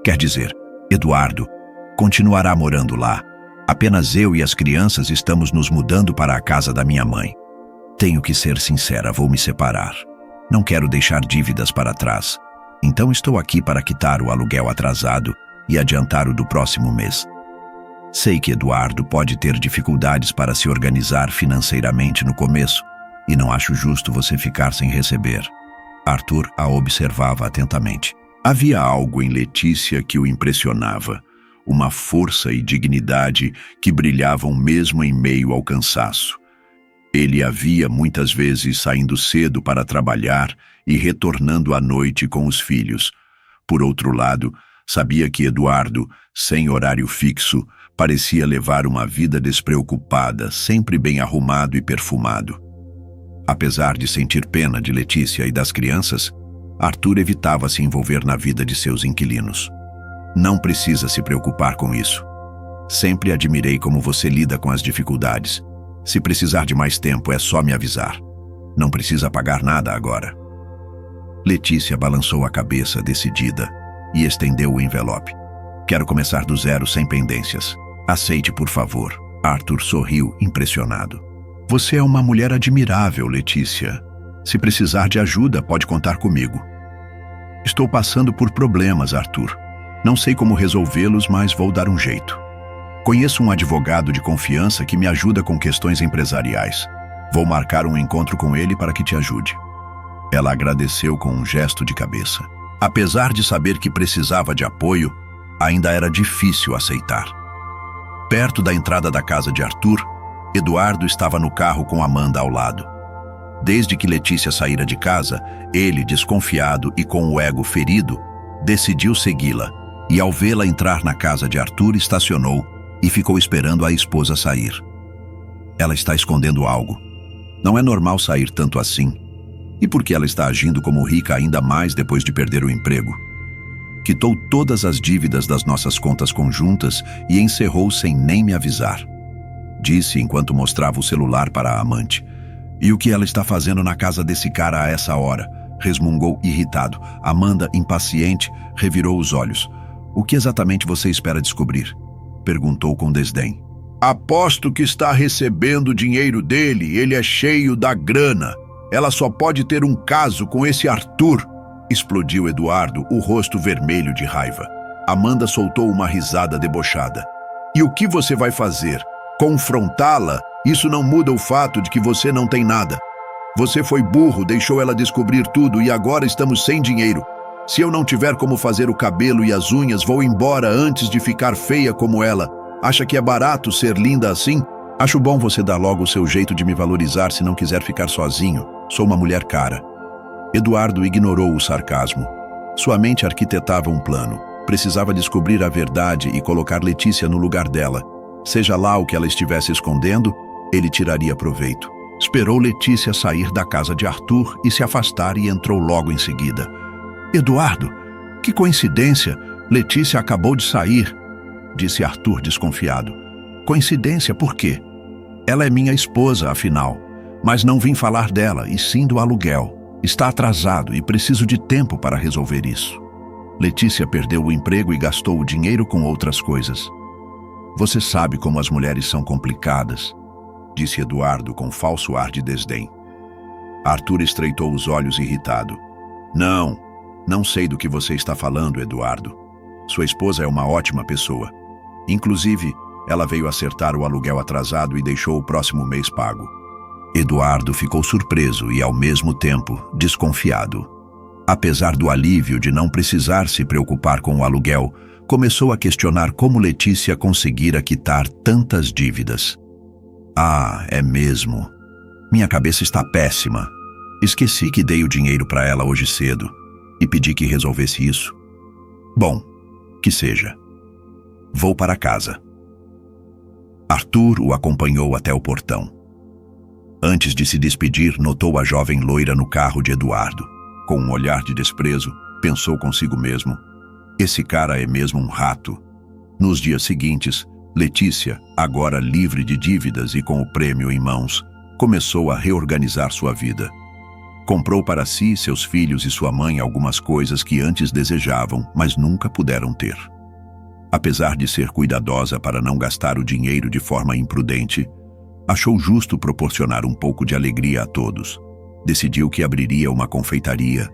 quer dizer, Eduardo, continuará morando lá. Apenas eu e as crianças estamos nos mudando para a casa da minha mãe. Tenho que ser sincera, vou me separar. Não quero deixar dívidas para trás. Então estou aqui para quitar o aluguel atrasado e adiantar o do próximo mês. Sei que Eduardo pode ter dificuldades para se organizar financeiramente no começo e não acho justo você ficar sem receber. Arthur a observava atentamente. Havia algo em Letícia que o impressionava. uma força e dignidade que brilhavam mesmo em meio ao cansaço. Ele a via muitas vezes saindo cedo para trabalhar e retornando à noite com os filhos. Por outro lado, sabia que Eduardo, sem horário fixo, parecia levar uma vida despreocupada, sempre bem arrumado e perfumado. Apesar de sentir pena de Letícia e das crianças, Arthur evitava se envolver na vida de seus inquilinos. Não precisa se preocupar com isso. Sempre admirei como você lida com as dificuldades. Se precisar de mais tempo, é só me avisar. Não precisa pagar nada agora. Letícia balançou a cabeça, decidida, e estendeu o envelope. Quero começar do zero, sem pendências. Aceite, por favor. Arthur sorriu, impressionado. Você é uma mulher admirável, Letícia. Se precisar de ajuda, pode contar comigo. Estou passando por problemas, Arthur. Não sei como resolvê-los, mas vou dar um jeito. Conheço um advogado de confiança que me ajuda com questões empresariais. Vou marcar um encontro com ele para que te ajude. Ela agradeceu com um gesto de cabeça. Apesar de saber que precisava de apoio, ainda era difícil aceitar. Perto da entrada da casa de Arthur, Eduardo estava no carro com Amanda ao lado. Desde que Letícia saíra de casa, ele, desconfiado e com o ego ferido, decidiu segui-la e, ao vê-la entrar na casa de Arthur, estacionou e ficou esperando a esposa sair. Ela está escondendo algo. Não é normal sair tanto assim. E por que ela está agindo como rica ainda mais depois de perder o emprego? Quitou todas as dívidas das nossas contas conjuntas e encerrou sem nem me avisar. Disse enquanto mostrava o celular para a amante. E o que ela está fazendo na casa desse cara a essa hora? Resmungou irritado. Amanda, impaciente, revirou os olhos. O que exatamente você espera descobrir? Perguntou com desdém. Aposto que está recebendo o dinheiro dele, ele é cheio da grana. Ela só pode ter um caso com esse Arthur. Explodiu Eduardo, o rosto vermelho de raiva. Amanda soltou uma risada debochada. E o que você vai fazer? Confrontá-la? Isso não muda o fato de que você não tem nada. Você foi burro, deixou ela descobrir tudo e agora estamos sem dinheiro. Se eu não tiver como fazer o cabelo e as unhas, vou embora antes de ficar feia como ela. Acha que é barato ser linda assim? Acho bom você dar logo o seu jeito de me valorizar se não quiser ficar sozinho. Sou uma mulher cara. Eduardo ignorou o sarcasmo. Sua mente arquitetava um plano. Precisava descobrir a verdade e colocar Letícia no lugar dela. Seja lá o que ela estivesse escondendo, ele tiraria proveito. Esperou Letícia sair da casa de Arthur e se afastar e entrou logo em seguida. Eduardo, que coincidência! Letícia acabou de sair, disse Arthur desconfiado. Coincidência por quê? Ela é minha esposa, afinal. Mas não vim falar dela, e sim do aluguel. Está atrasado e preciso de tempo para resolver isso. Letícia perdeu o emprego e gastou o dinheiro com outras coisas. Você sabe como as mulheres são complicadas, disse Eduardo com falso ar de desdém. Arthur estreitou os olhos irritado. Não sei do que você está falando, Eduardo. Sua esposa é uma ótima pessoa. Inclusive, ela veio acertar o aluguel atrasado e deixou o próximo mês pago. Eduardo ficou surpreso e, ao mesmo tempo, desconfiado. Apesar do alívio de não precisar se preocupar com o aluguel, começou a questionar como Letícia conseguira quitar tantas dívidas. Ah, é mesmo. Minha cabeça está péssima. Esqueci que dei o dinheiro para ela hoje cedo e pedi que resolvesse isso. Bom, que seja. Vou para casa. Arthur o acompanhou até o portão. Antes de se despedir, notou a jovem loira no carro de Eduardo. Com um olhar de desprezo, pensou consigo mesmo: esse cara é mesmo um rato. Nos dias seguintes, Letícia, agora livre de dívidas e com o prêmio em mãos, começou a reorganizar sua vida. Comprou para si, seus filhos e sua mãe algumas coisas que antes desejavam, mas nunca puderam ter. Apesar de ser cuidadosa para não gastar o dinheiro de forma imprudente, achou justo proporcionar um pouco de alegria a todos. Decidiu que abriria uma confeitaria,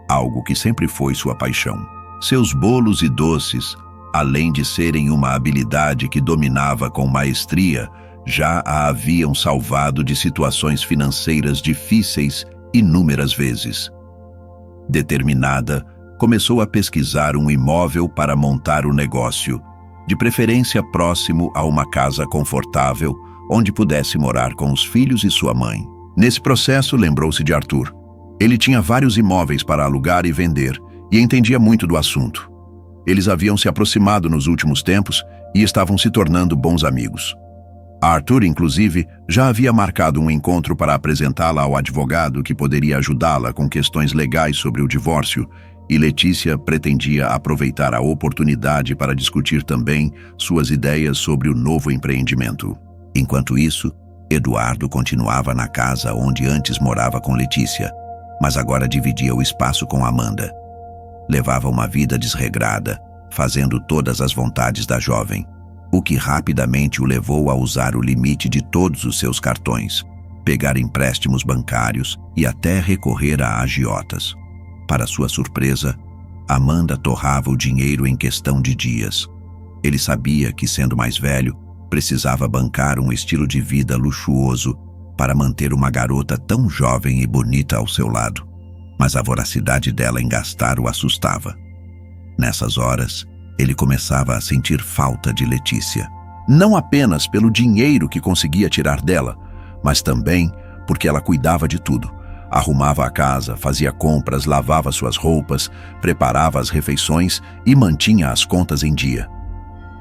algo que sempre foi sua paixão. Seus bolos e doces, além de serem uma habilidade que dominava com maestria, já a haviam salvado de situações financeiras difíceis inúmeras vezes. Determinada, começou a pesquisar um imóvel para montar o negócio de preferência próximo a uma casa confortável, onde pudesse morar com os filhos e sua mãe. Nesse processo, lembrou-se de Arthur. Ele tinha vários imóveis para alugar e vender, e entendia muito do assunto. Eles haviam se aproximado nos últimos tempos e estavam se tornando bons amigos. Arthur, inclusive, já havia marcado um encontro para apresentá-la ao advogado que poderia ajudá-la com questões legais sobre o divórcio, e Letícia pretendia aproveitar a oportunidade para discutir também suas ideias sobre o novo empreendimento. Enquanto isso, Eduardo continuava na casa onde antes morava com Letícia, mas agora dividia o espaço com Amanda. Levava uma vida desregrada, fazendo todas as vontades da jovem, o que rapidamente o levou a usar o limite de todos os seus cartões, pegar empréstimos bancários e até recorrer a agiotas. Para sua surpresa, Amanda torrava o dinheiro em questão de dias. Ele sabia que, sendo mais velho, precisava bancar um estilo de vida luxuoso para manter uma garota tão jovem e bonita ao seu lado, mas a voracidade dela em gastar o assustava. Nessas horas, ele começava a sentir falta de Letícia. Não apenas pelo dinheiro que conseguia tirar dela, mas também porque ela cuidava de tudo. Arrumava a casa, fazia compras, lavava suas roupas, preparava as refeições e mantinha as contas em dia.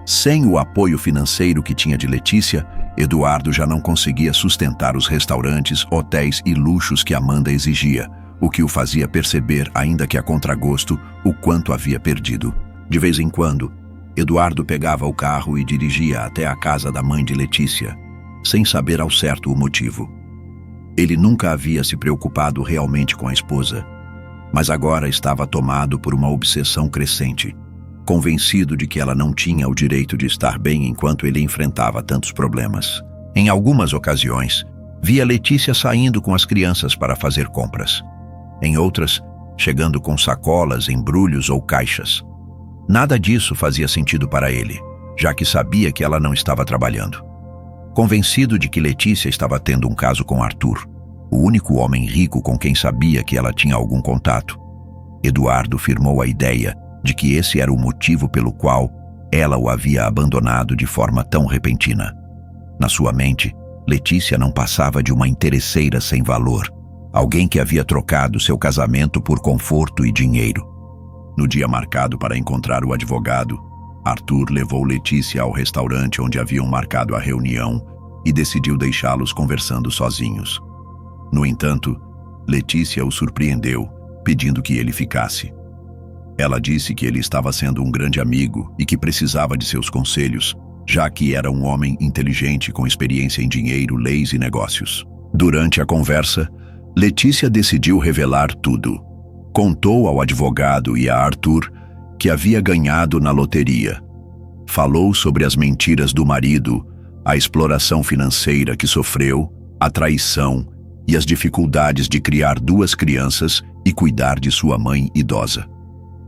Sem o apoio financeiro que tinha de Letícia, Eduardo já não conseguia sustentar os restaurantes, hotéis e luxos que Amanda exigia, o que o fazia perceber, ainda que a contragosto, o quanto havia perdido. De vez em quando, Eduardo pegava o carro e dirigia até a casa da mãe de Letícia, sem saber ao certo o motivo. Ele nunca havia se preocupado realmente com a esposa, mas agora estava tomado por uma obsessão crescente, convencido de que ela não tinha o direito de estar bem enquanto ele enfrentava tantos problemas. Em algumas ocasiões, via Letícia saindo com as crianças para fazer compras. Em outras, chegando com sacolas, embrulhos ou caixas. Nada disso fazia sentido para ele, já que sabia que ela não estava trabalhando. Convencido de que Letícia estava tendo um caso com Arthur, o único homem rico com quem sabia que ela tinha algum contato, Eduardo firmou a ideia de que esse era o motivo pelo qual ela o havia abandonado de forma tão repentina. Na sua mente, Letícia não passava de uma interesseira sem valor, alguém que havia trocado seu casamento por conforto e dinheiro. No dia marcado para encontrar o advogado, Arthur levou Letícia ao restaurante onde haviam marcado a reunião e decidiu deixá-los conversando sozinhos. No entanto, Letícia o surpreendeu, pedindo que ele ficasse. Ela disse que ele estava sendo um grande amigo e que precisava de seus conselhos, já que era um homem inteligente com experiência em dinheiro, leis e negócios. Durante a conversa, Letícia decidiu revelar tudo. Contou ao advogado e a Arthur que havia ganhado na loteria. Falou sobre as mentiras do marido, a exploração financeira que sofreu, a traição e as dificuldades de criar 2 crianças e cuidar de sua mãe idosa.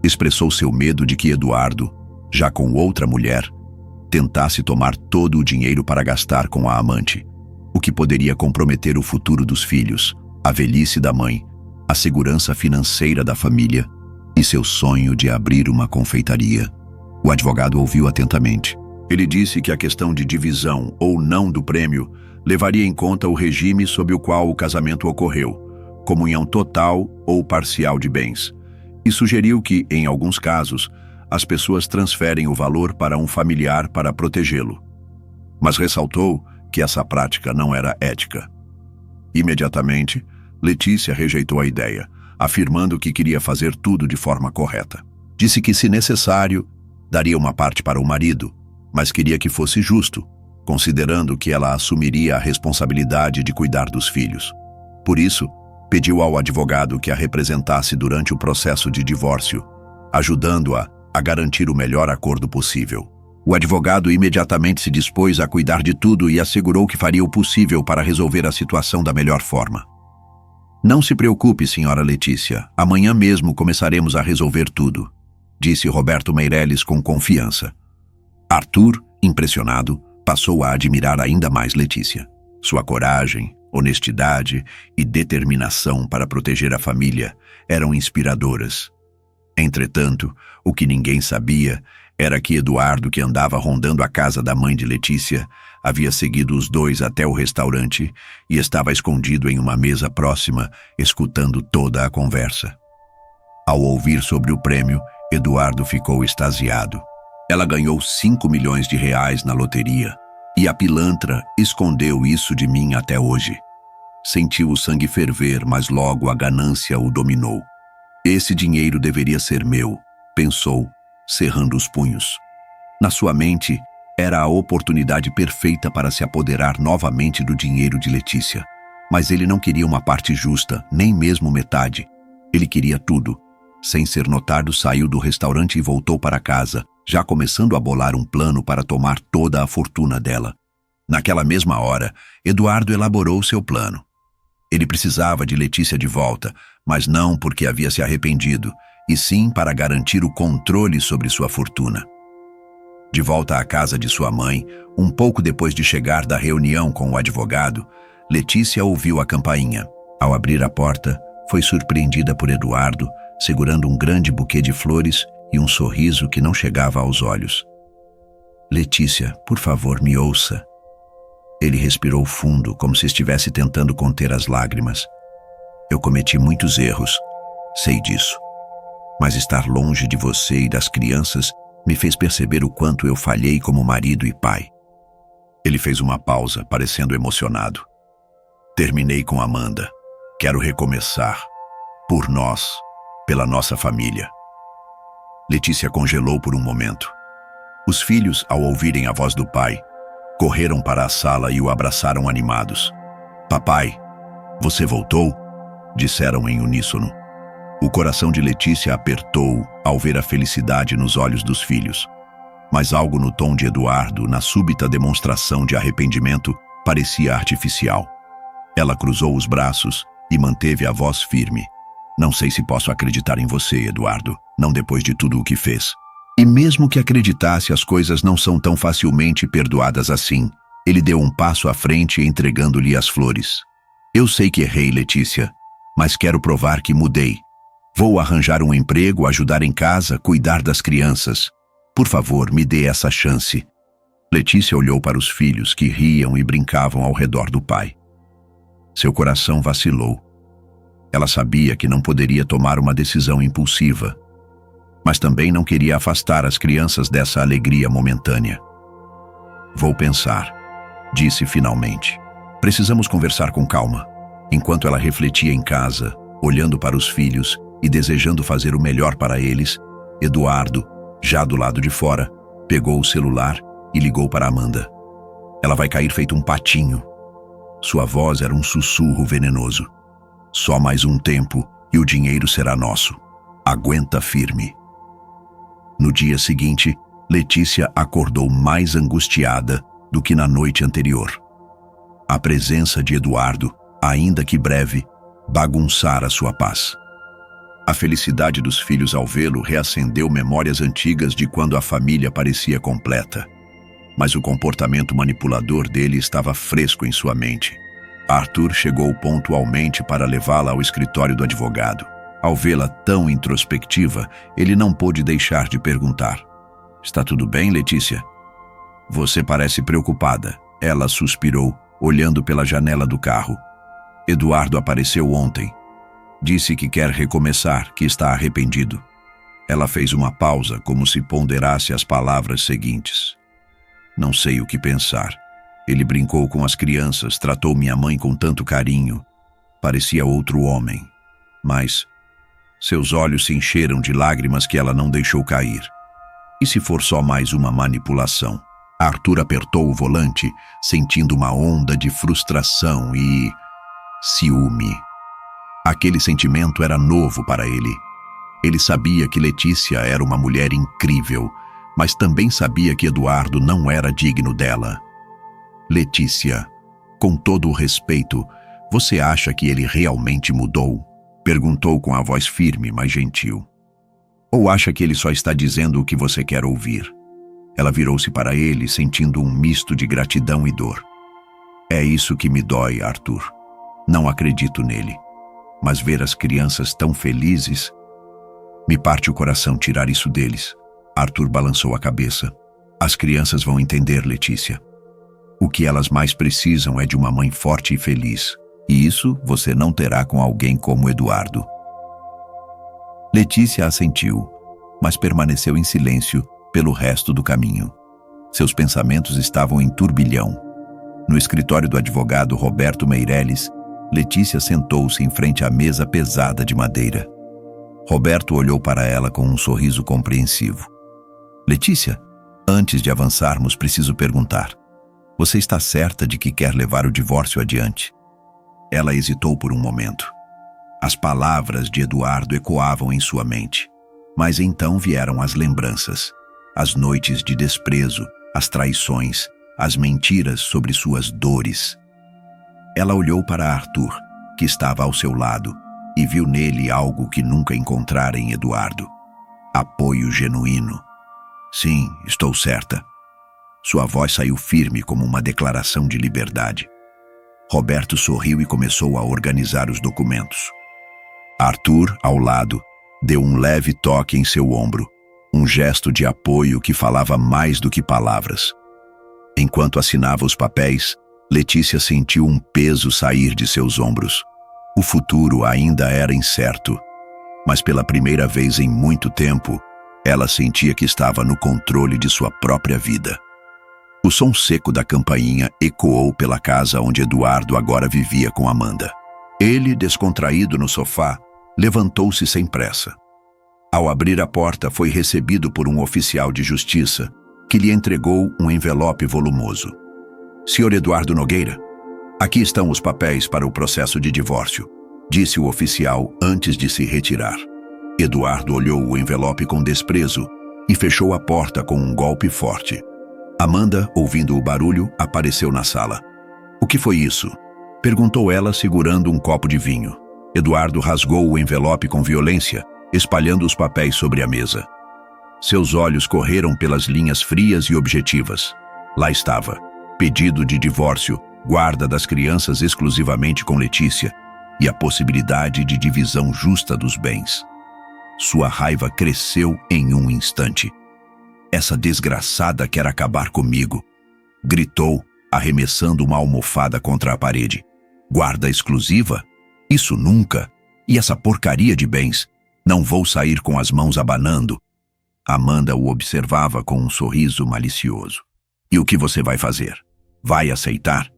Expressou seu medo de que Eduardo, já com outra mulher, tentasse tomar todo o dinheiro para gastar com a amante, o que poderia comprometer o futuro dos filhos, a velhice da mãe, a segurança financeira da família e seu sonho de abrir uma confeitaria. O advogado ouviu atentamente. Ele disse que a questão de divisão ou não do prêmio levaria em conta o regime sob o qual o casamento ocorreu, comunhão total ou parcial de bens, e sugeriu que, em alguns casos, as pessoas transferem o valor para um familiar para protegê-lo. Mas ressaltou que essa prática não era ética. Imediatamente, Letícia rejeitou a ideia, afirmando que queria fazer tudo de forma correta. Disse que, se necessário, daria uma parte para o marido, mas queria que fosse justo, considerando que ela assumiria a responsabilidade de cuidar dos filhos. Por isso, pediu ao advogado que a representasse durante o processo de divórcio, ajudando-a a garantir o melhor acordo possível. O advogado imediatamente se dispôs a cuidar de tudo e assegurou que faria o possível para resolver a situação da melhor forma. Não se preocupe, senhora Letícia. Amanhã mesmo começaremos a resolver tudo, disse Roberto Meirelles com confiança. Arthur, impressionado, passou a admirar ainda mais Letícia. Sua coragem, honestidade e determinação para proteger a família eram inspiradoras. Entretanto, o que ninguém sabia era que Eduardo, que andava rondando a casa da mãe de Letícia, havia seguido os dois até o restaurante e estava escondido em uma mesa próxima, escutando toda a conversa. Ao ouvir sobre o prêmio, Eduardo ficou extasiado. Ela ganhou 5 milhões de reais na loteria e a pilantra escondeu isso de mim até hoje. Sentiu o sangue ferver, mas logo a ganância o dominou. Esse dinheiro deveria ser meu, pensou, cerrando os punhos. Na sua mente, era a oportunidade perfeita para se apoderar novamente do dinheiro de Letícia. Mas ele não queria uma parte justa, nem mesmo metade. Ele queria tudo. Sem ser notado, saiu do restaurante e voltou para casa, já começando a bolar um plano para tomar toda a fortuna dela. Naquela mesma hora, Eduardo elaborou seu plano. Ele precisava de Letícia de volta, mas não porque havia se arrependido, e sim para garantir o controle sobre sua fortuna. De volta à casa de sua mãe, um pouco depois de chegar da reunião com o advogado, Letícia ouviu a campainha. Ao abrir a porta, foi surpreendida por Eduardo, segurando um grande buquê de flores e um sorriso que não chegava aos olhos. Letícia, por favor, me ouça. Ele respirou fundo, como se estivesse tentando conter as lágrimas. Eu cometi muitos erros, sei disso. Mas estar longe de você e das crianças me fez perceber o quanto eu falhei como marido e pai. Ele fez uma pausa, parecendo emocionado. Terminei com Amanda. Quero recomeçar. Por nós, pela nossa família. Letícia congelou por um momento. Os filhos, ao ouvirem a voz do pai, correram para a sala e o abraçaram animados. Papai, você voltou? Disseram em uníssono. O coração de Letícia apertou ao ver a felicidade nos olhos dos filhos. Mas algo no tom de Eduardo, na súbita demonstração de arrependimento, parecia artificial. Ela cruzou os braços e manteve a voz firme. Não sei se posso acreditar em você, Eduardo, não depois de tudo o que fez. E mesmo que acreditasse, as coisas não são tão facilmente perdoadas assim. Ele deu um passo à frente, entregando-lhe as flores. Eu sei que errei, Letícia, mas quero provar que mudei. Vou arranjar um emprego, ajudar em casa, cuidar das crianças. Por favor, me dê essa chance. Letícia olhou para os filhos que riam e brincavam ao redor do pai. Seu coração vacilou. Ela sabia que não poderia tomar uma decisão impulsiva, mas também não queria afastar as crianças dessa alegria momentânea. Vou pensar, disse finalmente. Precisamos conversar com calma. Enquanto ela refletia em casa, olhando para os filhos e desejando fazer o melhor para eles, Eduardo, já do lado de fora, pegou o celular e ligou para Amanda. Ela vai cair feito um patinho. Sua voz era um sussurro venenoso. Só mais um tempo e o dinheiro será nosso. Aguenta firme. No dia seguinte, Letícia acordou mais angustiada do que na noite anterior. A presença de Eduardo, ainda que breve, bagunçara sua paz. A felicidade dos filhos ao vê-lo reacendeu memórias antigas de quando a família parecia completa. Mas o comportamento manipulador dele estava fresco em sua mente. Arthur chegou pontualmente para levá-la ao escritório do advogado. Ao vê-la tão introspectiva, ele não pôde deixar de perguntar. Está tudo bem, Letícia? Você parece preocupada. Ela suspirou, olhando pela janela do carro. Eduardo apareceu ontem. Disse que quer recomeçar, que está arrependido. Ela fez uma pausa, como se ponderasse as palavras seguintes. Não sei o que pensar. Ele brincou com as crianças, tratou minha mãe com tanto carinho. Parecia outro homem. Mas seus olhos se encheram de lágrimas que ela não deixou cair. E se for só mais uma manipulação? Arthur apertou o volante, sentindo uma onda de frustração e ciúme. Aquele sentimento era novo para ele. Ele sabia que Letícia era uma mulher incrível, mas também sabia que Eduardo não era digno dela. Letícia, com todo o respeito, você acha que ele realmente mudou? Perguntou com a voz firme, mas gentil. Ou acha que ele só está dizendo o que você quer ouvir? Ela virou-se para ele, sentindo um misto de gratidão e dor. É isso que me dói, Arthur. Não acredito nele. Mas ver as crianças tão felizes, me parte o coração tirar isso deles. Arthur balançou a cabeça. As crianças vão entender, Letícia. O que elas mais precisam é de uma mãe forte e feliz. E isso você não terá com alguém como Eduardo. Letícia assentiu, mas permaneceu em silêncio pelo resto do caminho. Seus pensamentos estavam em turbilhão. No escritório do advogado Roberto Meirelles, Letícia sentou-se em frente à mesa pesada de madeira. Roberto olhou para ela com um sorriso compreensivo. Letícia, antes de avançarmos, preciso perguntar. Você está certa de que quer levar o divórcio adiante? Ela hesitou por um momento. As palavras de Eduardo ecoavam em sua mente. Mas então vieram as lembranças. As noites de desprezo, as traições, as mentiras sobre suas dores. Ela olhou para Arthur, que estava ao seu lado, e viu nele algo que nunca encontrara em Eduardo. Apoio genuíno. Sim, estou certa. Sua voz saiu firme como uma declaração de liberdade. Roberto sorriu e começou a organizar os documentos. Arthur, ao lado, deu um leve toque em seu ombro, um gesto de apoio que falava mais do que palavras. Enquanto assinava os papéis, Letícia sentiu um peso sair de seus ombros. O futuro ainda era incerto, mas pela primeira vez em muito tempo, ela sentia que estava no controle de sua própria vida. O som seco da campainha ecoou pela casa onde Eduardo agora vivia com Amanda. Ele, descontraído no sofá, levantou-se sem pressa. Ao abrir a porta, foi recebido por um oficial de justiça, que lhe entregou um envelope volumoso. Sr. Eduardo Nogueira, aqui estão os papéis para o processo de divórcio, disse o oficial antes de se retirar. Eduardo olhou o envelope com desprezo e fechou a porta com um golpe forte. Amanda, ouvindo o barulho, apareceu na sala. O que foi isso? Perguntou ela, segurando um copo de vinho. Eduardo rasgou o envelope com violência, espalhando os papéis sobre a mesa. Seus olhos correram pelas linhas frias e objetivas. Lá estava. Pedido de divórcio, guarda das crianças exclusivamente com Letícia e a possibilidade de divisão justa dos bens. Sua raiva cresceu em um instante. Essa desgraçada quer acabar comigo, gritou, arremessando uma almofada contra a parede. Guarda exclusiva? Isso nunca! E essa porcaria de bens? Não vou sair com as mãos abanando. Amanda o observava com um sorriso malicioso. E o que você vai fazer? Vai aceitar?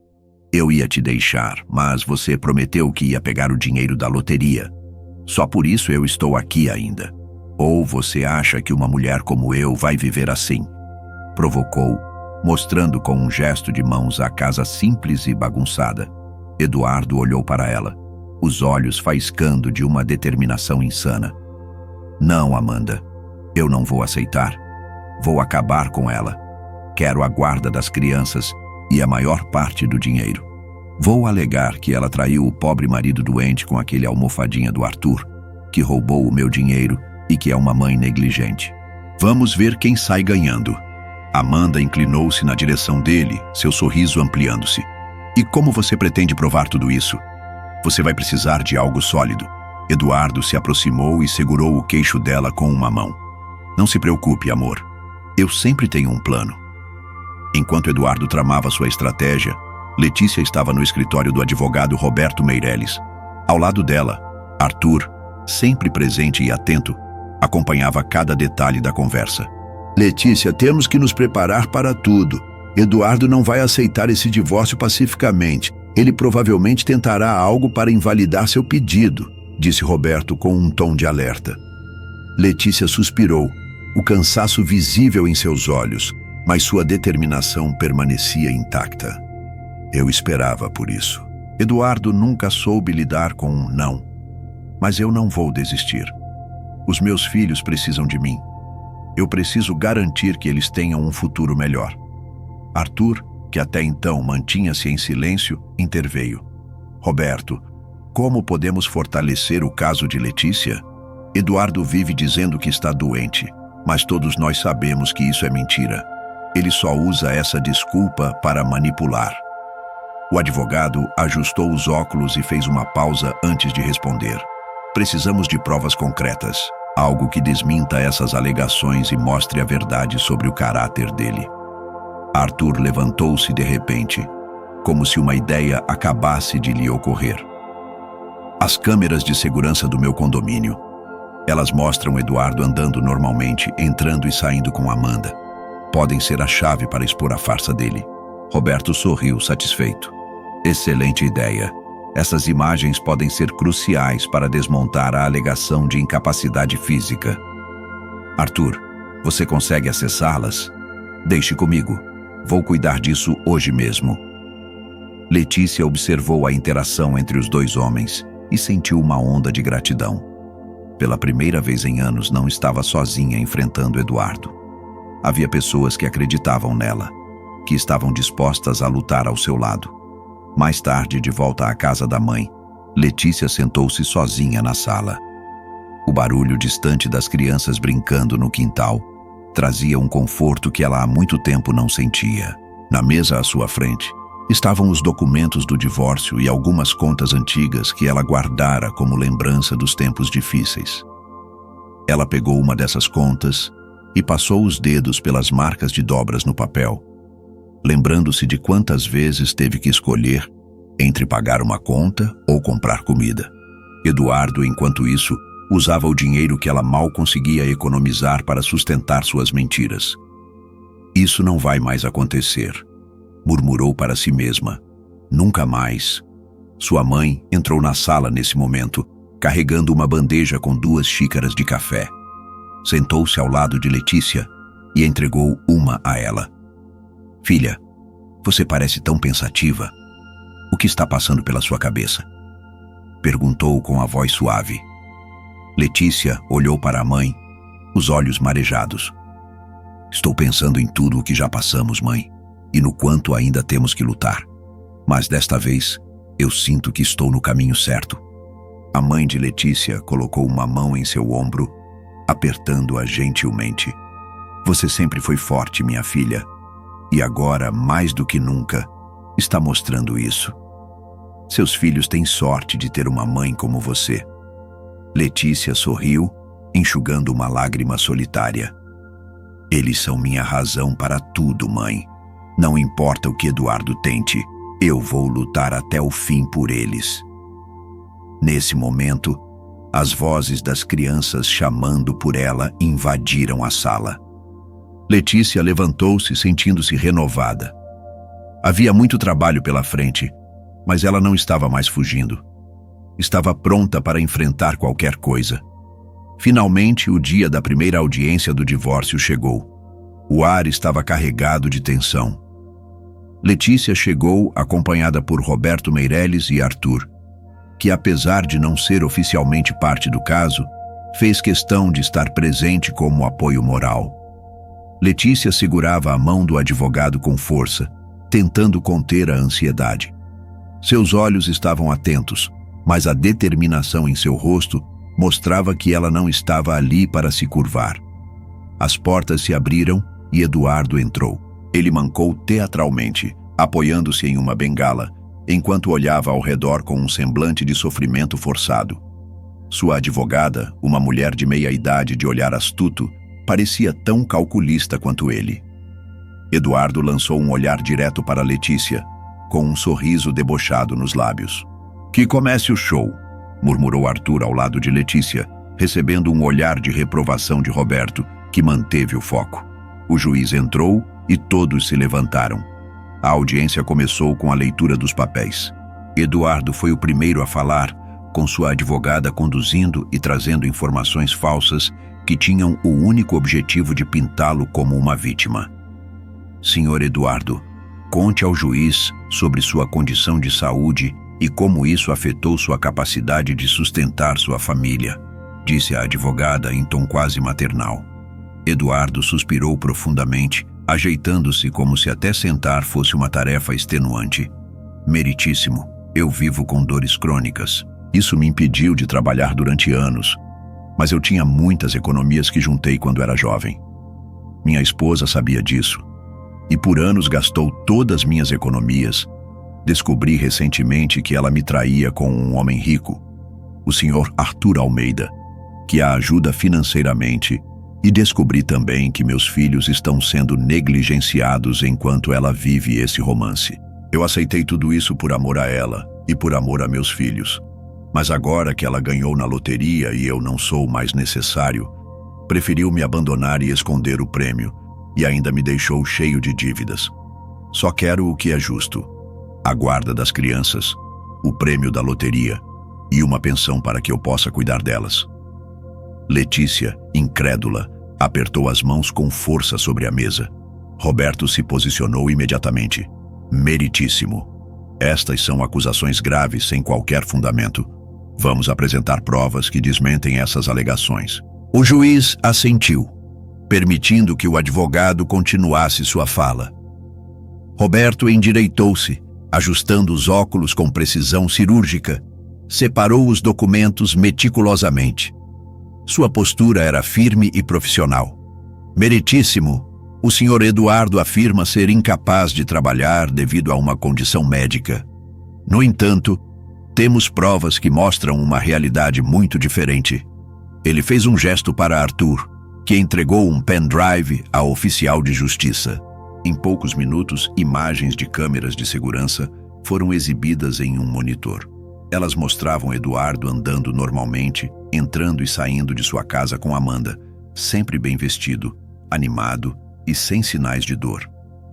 Eu ia te deixar, mas você prometeu que ia pegar o dinheiro da loteria. Só por isso eu estou aqui ainda. Ou você acha que uma mulher como eu vai viver assim? Provocou, mostrando com um gesto de mãos a casa simples e bagunçada. Eduardo olhou para ela, os olhos faiscando de uma determinação insana. Não, Amanda, eu não vou aceitar. Vou acabar com ela. Quero a guarda das crianças e a maior parte do dinheiro. Vou alegar que ela traiu o pobre marido doente com aquele almofadinha do Arthur, que roubou o meu dinheiro e que é uma mãe negligente. Vamos ver quem sai ganhando. Amanda inclinou-se na direção dele, seu sorriso ampliando-se. E como você pretende provar tudo isso? Você vai precisar de algo sólido. Eduardo se aproximou e segurou o queixo dela com uma mão. Não se preocupe, amor. Eu sempre tenho um plano. Enquanto Eduardo tramava sua estratégia, Letícia estava no escritório do advogado Roberto Meirelles. Ao lado dela, Arthur, sempre presente e atento, acompanhava cada detalhe da conversa. Letícia, temos que nos preparar para tudo. Eduardo não vai aceitar esse divórcio pacificamente. Ele provavelmente tentará algo para invalidar seu pedido, disse Roberto com um tom de alerta. Letícia suspirou, o cansaço visível em seus olhos, mas sua determinação permanecia intacta. Eu esperava por isso. Eduardo nunca soube lidar com um não. Mas eu não vou desistir. Os meus filhos precisam de mim. Eu preciso garantir que eles tenham um futuro melhor. Arthur, que até então mantinha-se em silêncio, interveio. Roberto, como podemos fortalecer o caso de Letícia? Eduardo vive dizendo que está doente, mas todos nós sabemos que isso é mentira. Ele só usa essa desculpa para manipular. O advogado ajustou os óculos e fez uma pausa antes de responder. Precisamos de provas concretas. Algo que desminta essas alegações e mostre a verdade sobre o caráter dele. Arthur levantou-se de repente, como se uma ideia acabasse de lhe ocorrer. As câmeras de segurança do meu condomínio. Elas mostram Eduardo andando normalmente, entrando e saindo com Amanda. Podem ser a chave para expor a farsa dele. Roberto sorriu, satisfeito. Excelente ideia. Essas imagens podem ser cruciais para desmontar a alegação de incapacidade física. Arthur, você consegue acessá-las? Deixe comigo. Vou cuidar disso hoje mesmo. Letícia observou a interação entre os dois homens e sentiu uma onda de gratidão. Pela primeira vez em anos, não estava sozinha enfrentando Eduardo. Havia pessoas que acreditavam nela, que estavam dispostas a lutar ao seu lado. Mais tarde, de volta à casa da mãe, Letícia sentou-se sozinha na sala. O barulho distante das crianças brincando no quintal trazia um conforto que ela há muito tempo não sentia. Na mesa à sua frente, estavam os documentos do divórcio e algumas contas antigas que ela guardara como lembrança dos tempos difíceis. Ela pegou uma dessas contas e passou os dedos pelas marcas de dobras no papel, lembrando-se de quantas vezes teve que escolher entre pagar uma conta ou comprar comida. Eduardo, enquanto isso, usava o dinheiro que ela mal conseguia economizar para sustentar suas mentiras. Isso não vai mais acontecer, murmurou para si mesma. Nunca mais. Sua mãe entrou na sala nesse momento, carregando uma bandeja com 2 xícaras de café. Sentou-se ao lado de Letícia e entregou uma a ela. Filha, você parece tão pensativa. O que está passando pela sua cabeça? Perguntou com a voz suave. Letícia olhou para a mãe, os olhos marejados. Estou pensando em tudo o que já passamos, mãe, e no quanto ainda temos que lutar. Mas desta vez, eu sinto que estou no caminho certo. A mãe de Letícia colocou uma mão em seu ombro, apertando-a gentilmente. Você sempre foi forte, minha filha, e agora, mais do que nunca, está mostrando isso. Seus filhos têm sorte de ter uma mãe como você. Letícia sorriu, enxugando uma lágrima solitária. Eles são minha razão para tudo, mãe. Não importa o que Eduardo tente, eu vou lutar até o fim por eles. Nesse momento, as vozes das crianças chamando por ela invadiram a sala. Letícia levantou-se, sentindo-se renovada. Havia muito trabalho pela frente, mas ela não estava mais fugindo. Estava pronta para enfrentar qualquer coisa. Finalmente, o dia da primeira audiência do divórcio chegou. O ar estava carregado de tensão. Letícia chegou acompanhada por Roberto Meirelles e Arthur, que, apesar de não ser oficialmente parte do caso, fez questão de estar presente como apoio moral. Letícia segurava a mão do advogado com força, tentando conter a ansiedade. Seus olhos estavam atentos, mas a determinação em seu rosto mostrava que ela não estava ali para se curvar. As portas se abriram e Eduardo entrou. Ele mancou teatralmente, apoiando-se em uma bengala, enquanto olhava ao redor com um semblante de sofrimento forçado. Sua advogada, uma mulher de meia idade de olhar astuto, parecia tão calculista quanto ele. Eduardo lançou um olhar direto para Letícia, com um sorriso debochado nos lábios. Que comece o show, murmurou Arthur ao lado de Letícia, recebendo um olhar de reprovação de Roberto, que manteve o foco. O juiz entrou e todos se levantaram. A audiência começou com a leitura dos papéis. Eduardo foi o primeiro a falar, com sua advogada conduzindo e trazendo informações falsas que tinham o único objetivo de pintá-lo como uma vítima. Senhor Eduardo, conte ao juiz sobre sua condição de saúde e como isso afetou sua capacidade de sustentar sua família, disse a advogada em tom quase maternal. Eduardo suspirou profundamente, ajeitando-se como se até sentar fosse uma tarefa extenuante. Meritíssimo, eu vivo com dores crônicas. Isso me impediu de trabalhar durante anos, mas eu tinha muitas economias que juntei quando era jovem. Minha esposa sabia disso, e por anos gastou todas minhas economias. Descobri recentemente que ela me traía com um homem rico, o senhor Arthur Almeida. que a ajuda financeiramente, e descobri também que meus filhos estão sendo negligenciados enquanto ela vive esse romance. Eu aceitei tudo isso por amor a ela e por amor a meus filhos. Mas agora que ela ganhou na loteria e eu não sou mais necessário, preferiu me abandonar e esconder o prêmio, e ainda me deixou cheio de dívidas. Só quero o que é justo: a guarda das crianças, o prêmio da loteria e uma pensão para que eu possa cuidar delas. Letícia, incrédula, apertou as mãos com força sobre a mesa. Roberto se posicionou imediatamente. Meritíssimo. Estas são acusações graves sem qualquer fundamento. Vamos apresentar provas que desmentem essas alegações. O juiz assentiu, permitindo que o advogado continuasse sua fala. Roberto endireitou-se, ajustando os óculos com precisão cirúrgica. Separou os documentos meticulosamente. Sua postura era firme e profissional. Meritíssimo, o Sr. Eduardo afirma ser incapaz de trabalhar devido a uma condição médica. No entanto, temos provas que mostram uma realidade muito diferente. Ele fez um gesto para Arthur, que entregou um pendrive ao oficial de justiça. Em poucos minutos, imagens de câmeras de segurança foram exibidas em um monitor. Elas mostravam Eduardo andando normalmente, entrando e saindo de sua casa com Amanda, sempre bem vestido, animado e sem sinais de dor.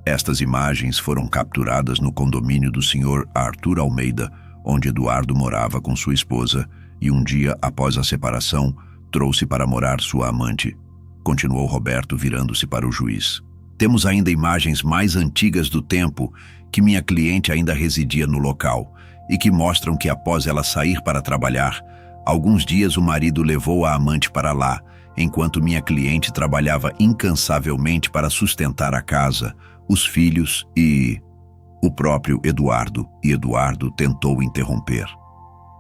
Estas imagens foram capturadas no condomínio do Sr. Arthur Almeida, onde Eduardo morava com sua esposa, e um dia após a separação, trouxe para morar sua amante. Continuou Roberto, virando-se para o juiz. Temos ainda imagens mais antigas do tempo que minha cliente ainda residia no local e que mostram que após ela sair para trabalhar, alguns dias o marido levou a amante para lá, enquanto minha cliente trabalhava incansavelmente para sustentar a casa, os filhos e o próprio Eduardo, e Eduardo tentou interromper.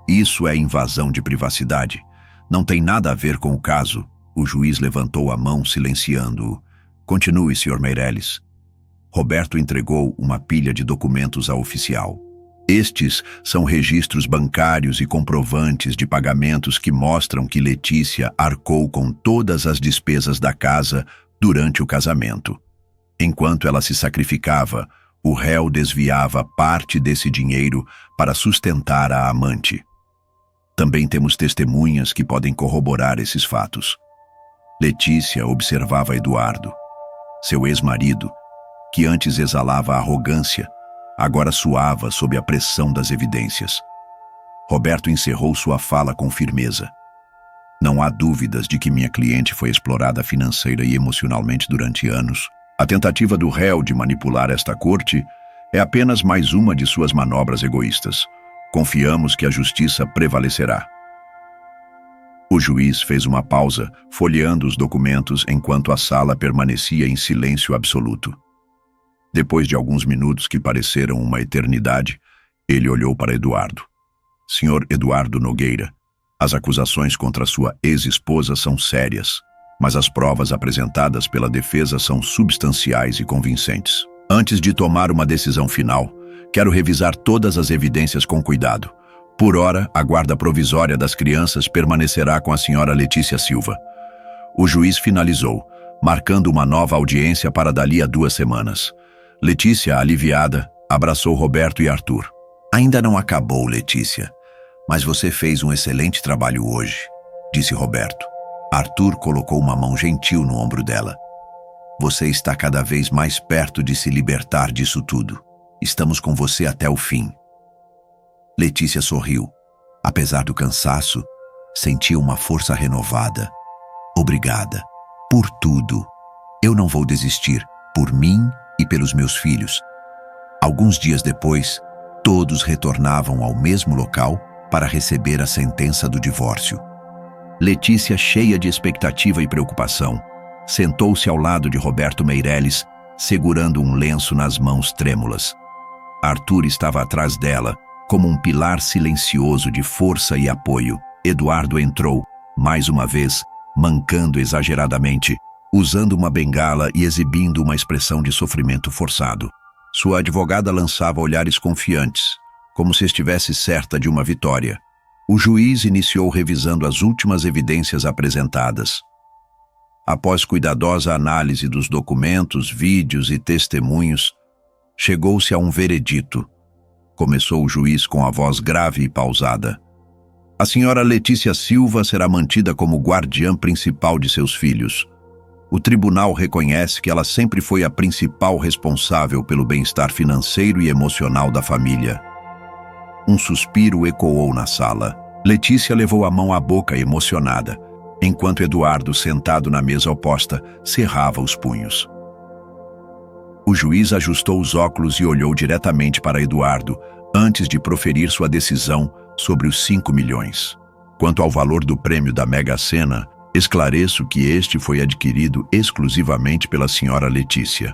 Isso é invasão de privacidade. Não tem nada a ver com o caso. O juiz levantou a mão, silenciando-o. Continue, Sr. Meirelles. Roberto entregou uma pilha de documentos ao oficial. Estes são registros bancários e comprovantes de pagamentos que mostram que Letícia arcou com todas as despesas da casa durante o casamento. Enquanto ela se sacrificava, o réu desviava parte desse dinheiro para sustentar a amante. Também temos testemunhas que podem corroborar esses fatos. Letícia observava Eduardo, seu ex-marido, que antes exalava arrogância, agora suava sob a pressão das evidências. Roberto encerrou sua fala com firmeza. Não há dúvidas de que minha cliente foi explorada financeira e emocionalmente durante anos. A tentativa do réu de manipular esta corte é apenas mais uma de suas manobras egoístas. Confiamos que a justiça prevalecerá. O juiz fez uma pausa, folheando os documentos enquanto a sala permanecia em silêncio absoluto. Depois de alguns minutos que pareceram uma eternidade, ele olhou para Eduardo. Sr. Eduardo Nogueira, as acusações contra sua ex-esposa são sérias, mas as provas apresentadas pela defesa são substanciais e convincentes. Antes de tomar uma decisão final, quero revisar todas as evidências com cuidado. Por ora, a guarda provisória das crianças permanecerá com a senhora Letícia Silva. O juiz finalizou, marcando uma nova audiência para dali a 2 semanas. Letícia, aliviada, abraçou Roberto e Arthur. Ainda não acabou, Letícia, mas você fez um excelente trabalho hoje, disse Roberto. Arthur colocou uma mão gentil no ombro dela. Você está cada vez mais perto de se libertar disso tudo. Estamos com você até o fim. Letícia sorriu. Apesar do cansaço, sentia uma força renovada. Obrigada. Por tudo. Eu não vou desistir. Por mim e pelos meus filhos. Alguns dias depois, todos retornavam ao mesmo local para receber a sentença do divórcio. Letícia, cheia de expectativa e preocupação, sentou-se ao lado de Roberto Meirelles, segurando um lenço nas mãos trêmulas. Arthur estava atrás dela, como um pilar silencioso de força e apoio. Eduardo entrou, mais uma vez, mancando exageradamente, usando uma bengala e exibindo uma expressão de sofrimento forçado. Sua advogada lançava olhares confiantes, como se estivesse certa de uma vitória. O juiz iniciou revisando as últimas evidências apresentadas. Após cuidadosa análise dos documentos, vídeos e testemunhos, chegou-se a um veredito. Começou o juiz com a voz grave e pausada. A senhora Letícia Silva será mantida como guardiã principal de seus filhos. O tribunal reconhece que ela sempre foi a principal responsável pelo bem-estar financeiro e emocional da família. Um suspiro ecoou na sala. Letícia levou a mão à boca emocionada, enquanto Eduardo, sentado na mesa oposta, cerrava os punhos. O juiz ajustou os óculos e olhou diretamente para Eduardo antes de proferir sua decisão sobre os 5 milhões. Quanto ao valor do prêmio da Mega Sena, esclareço que este foi adquirido exclusivamente pela senhora Letícia.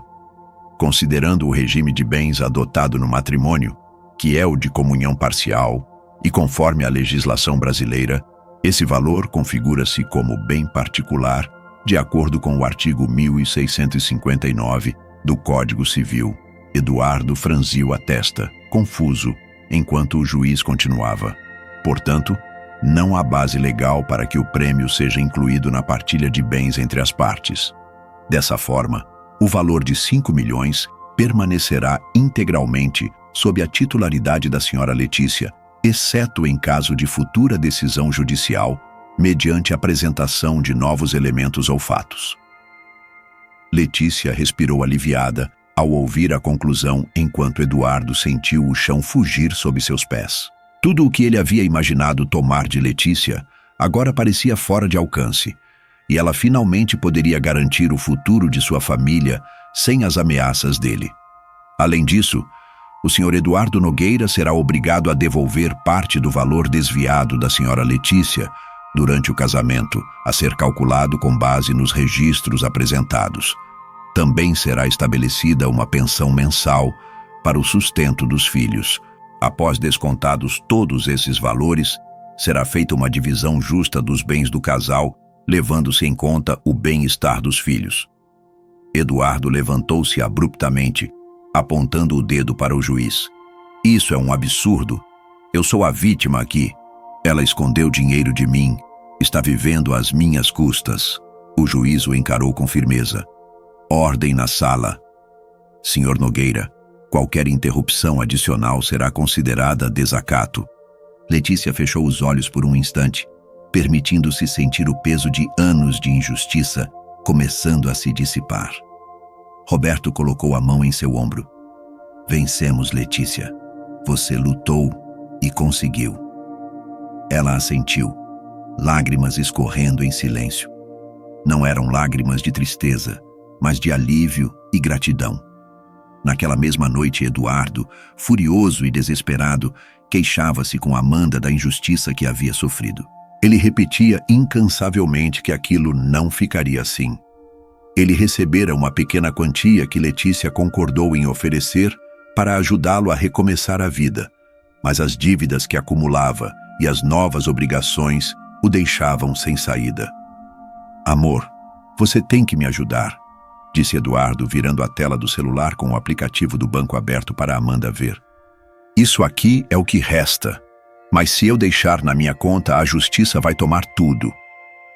Considerando o regime de bens adotado no matrimônio, que é o de comunhão parcial, e conforme a legislação brasileira, esse valor configura-se como bem particular, de acordo com o artigo 1659 do Código Civil. Eduardo franziu a testa, confuso, enquanto o juiz continuava. Portanto, não há base legal para que o prêmio seja incluído na partilha de bens entre as partes. Dessa forma, o valor de 5 milhões permanecerá integralmente sob a titularidade da senhora Letícia, exceto em caso de futura decisão judicial, mediante apresentação de novos elementos ou fatos. Letícia respirou aliviada ao ouvir a conclusão, enquanto Eduardo sentiu o chão fugir sob seus pés. Tudo o que ele havia imaginado tomar de Letícia agora parecia fora de alcance, e ela finalmente poderia garantir o futuro de sua família sem as ameaças dele. Além disso, o Sr. Eduardo Nogueira será obrigado a devolver parte do valor desviado da senhora Letícia durante o casamento, a ser calculado com base nos registros apresentados. Também será estabelecida uma pensão mensal para o sustento dos filhos. Após descontados todos esses valores, será feita uma divisão justa dos bens do casal, levando-se em conta o bem-estar dos filhos. Eduardo levantou-se abruptamente, apontando o dedo para o juiz. Isso é um absurdo. Eu sou a vítima aqui. Ela escondeu dinheiro de mim. Está vivendo às minhas custas. O juiz o encarou com firmeza. Ordem na sala. Senhor Nogueira, qualquer interrupção adicional será considerada desacato. Letícia fechou os olhos por um instante, permitindo-se sentir o peso de anos de injustiça começando a se dissipar. Roberto colocou a mão em seu ombro. Vencemos, Letícia. Você lutou e conseguiu. Ela assentiu, lágrimas escorrendo em silêncio. Não eram lágrimas de tristeza, mas de alívio e gratidão. Naquela mesma noite, Eduardo, furioso e desesperado, queixava-se com Amanda da injustiça que havia sofrido. Ele repetia incansavelmente que aquilo não ficaria assim. Ele recebera uma pequena quantia que Letícia concordou em oferecer para ajudá-lo a recomeçar a vida, mas as dívidas que acumulava e as novas obrigações o deixavam sem saída. Amor, você tem que me ajudar, disse Eduardo, virando a tela do celular com o aplicativo do banco aberto para Amanda ver. Isso aqui é o que resta, mas se eu deixar na minha conta, a justiça vai tomar tudo.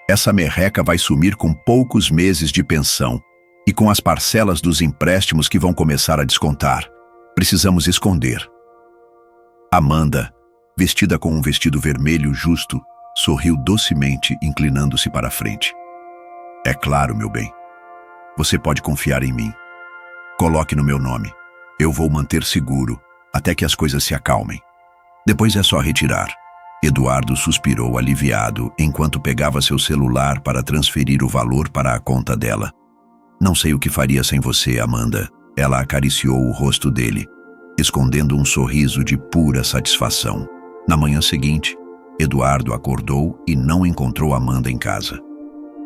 Essa merreca vai sumir com poucos meses de pensão e com as parcelas dos empréstimos que vão começar a descontar. Precisamos esconder. Amanda, vestida com um vestido vermelho justo, sorriu docemente, inclinando-se para a frente. É claro, meu bem. Você pode confiar em mim. Coloque no meu nome. Eu vou manter seguro até que as coisas se acalmem. Depois é só retirar. Eduardo suspirou aliviado enquanto pegava seu celular para transferir o valor para a conta dela. Não sei o que faria sem você, Amanda. Ela acariciou o rosto dele, escondendo um sorriso de pura satisfação. Na manhã seguinte, Eduardo acordou e não encontrou Amanda em casa.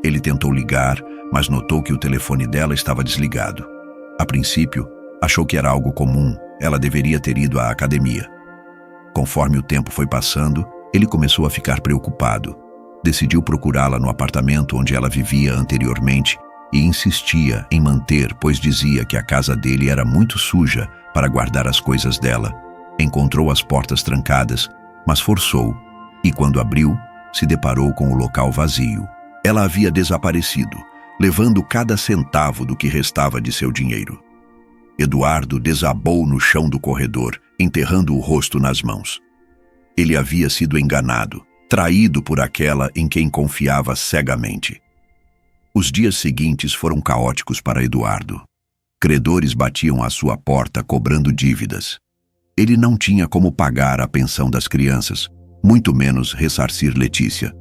Ele tentou ligar, mas notou que o telefone dela estava desligado. A princípio, achou que era algo comum, ela deveria ter ido à academia. Conforme o tempo foi passando, ele começou a ficar preocupado. Decidiu procurá-la no apartamento onde ela vivia anteriormente e insistia em manter, pois dizia que a casa dele era muito suja para guardar as coisas dela. Encontrou as portas trancadas, mas forçou E quando abriu, se deparou com o local vazio. Ela havia desaparecido, levando cada centavo do que restava de seu dinheiro. Eduardo desabou no chão do corredor, enterrando o rosto nas mãos. Ele havia sido enganado, traído por aquela em quem confiava cegamente. Os dias seguintes foram caóticos para Eduardo. Credores batiam à sua porta cobrando dívidas. Ele não tinha como pagar a pensão das crianças, muito menos ressarcir Letícia.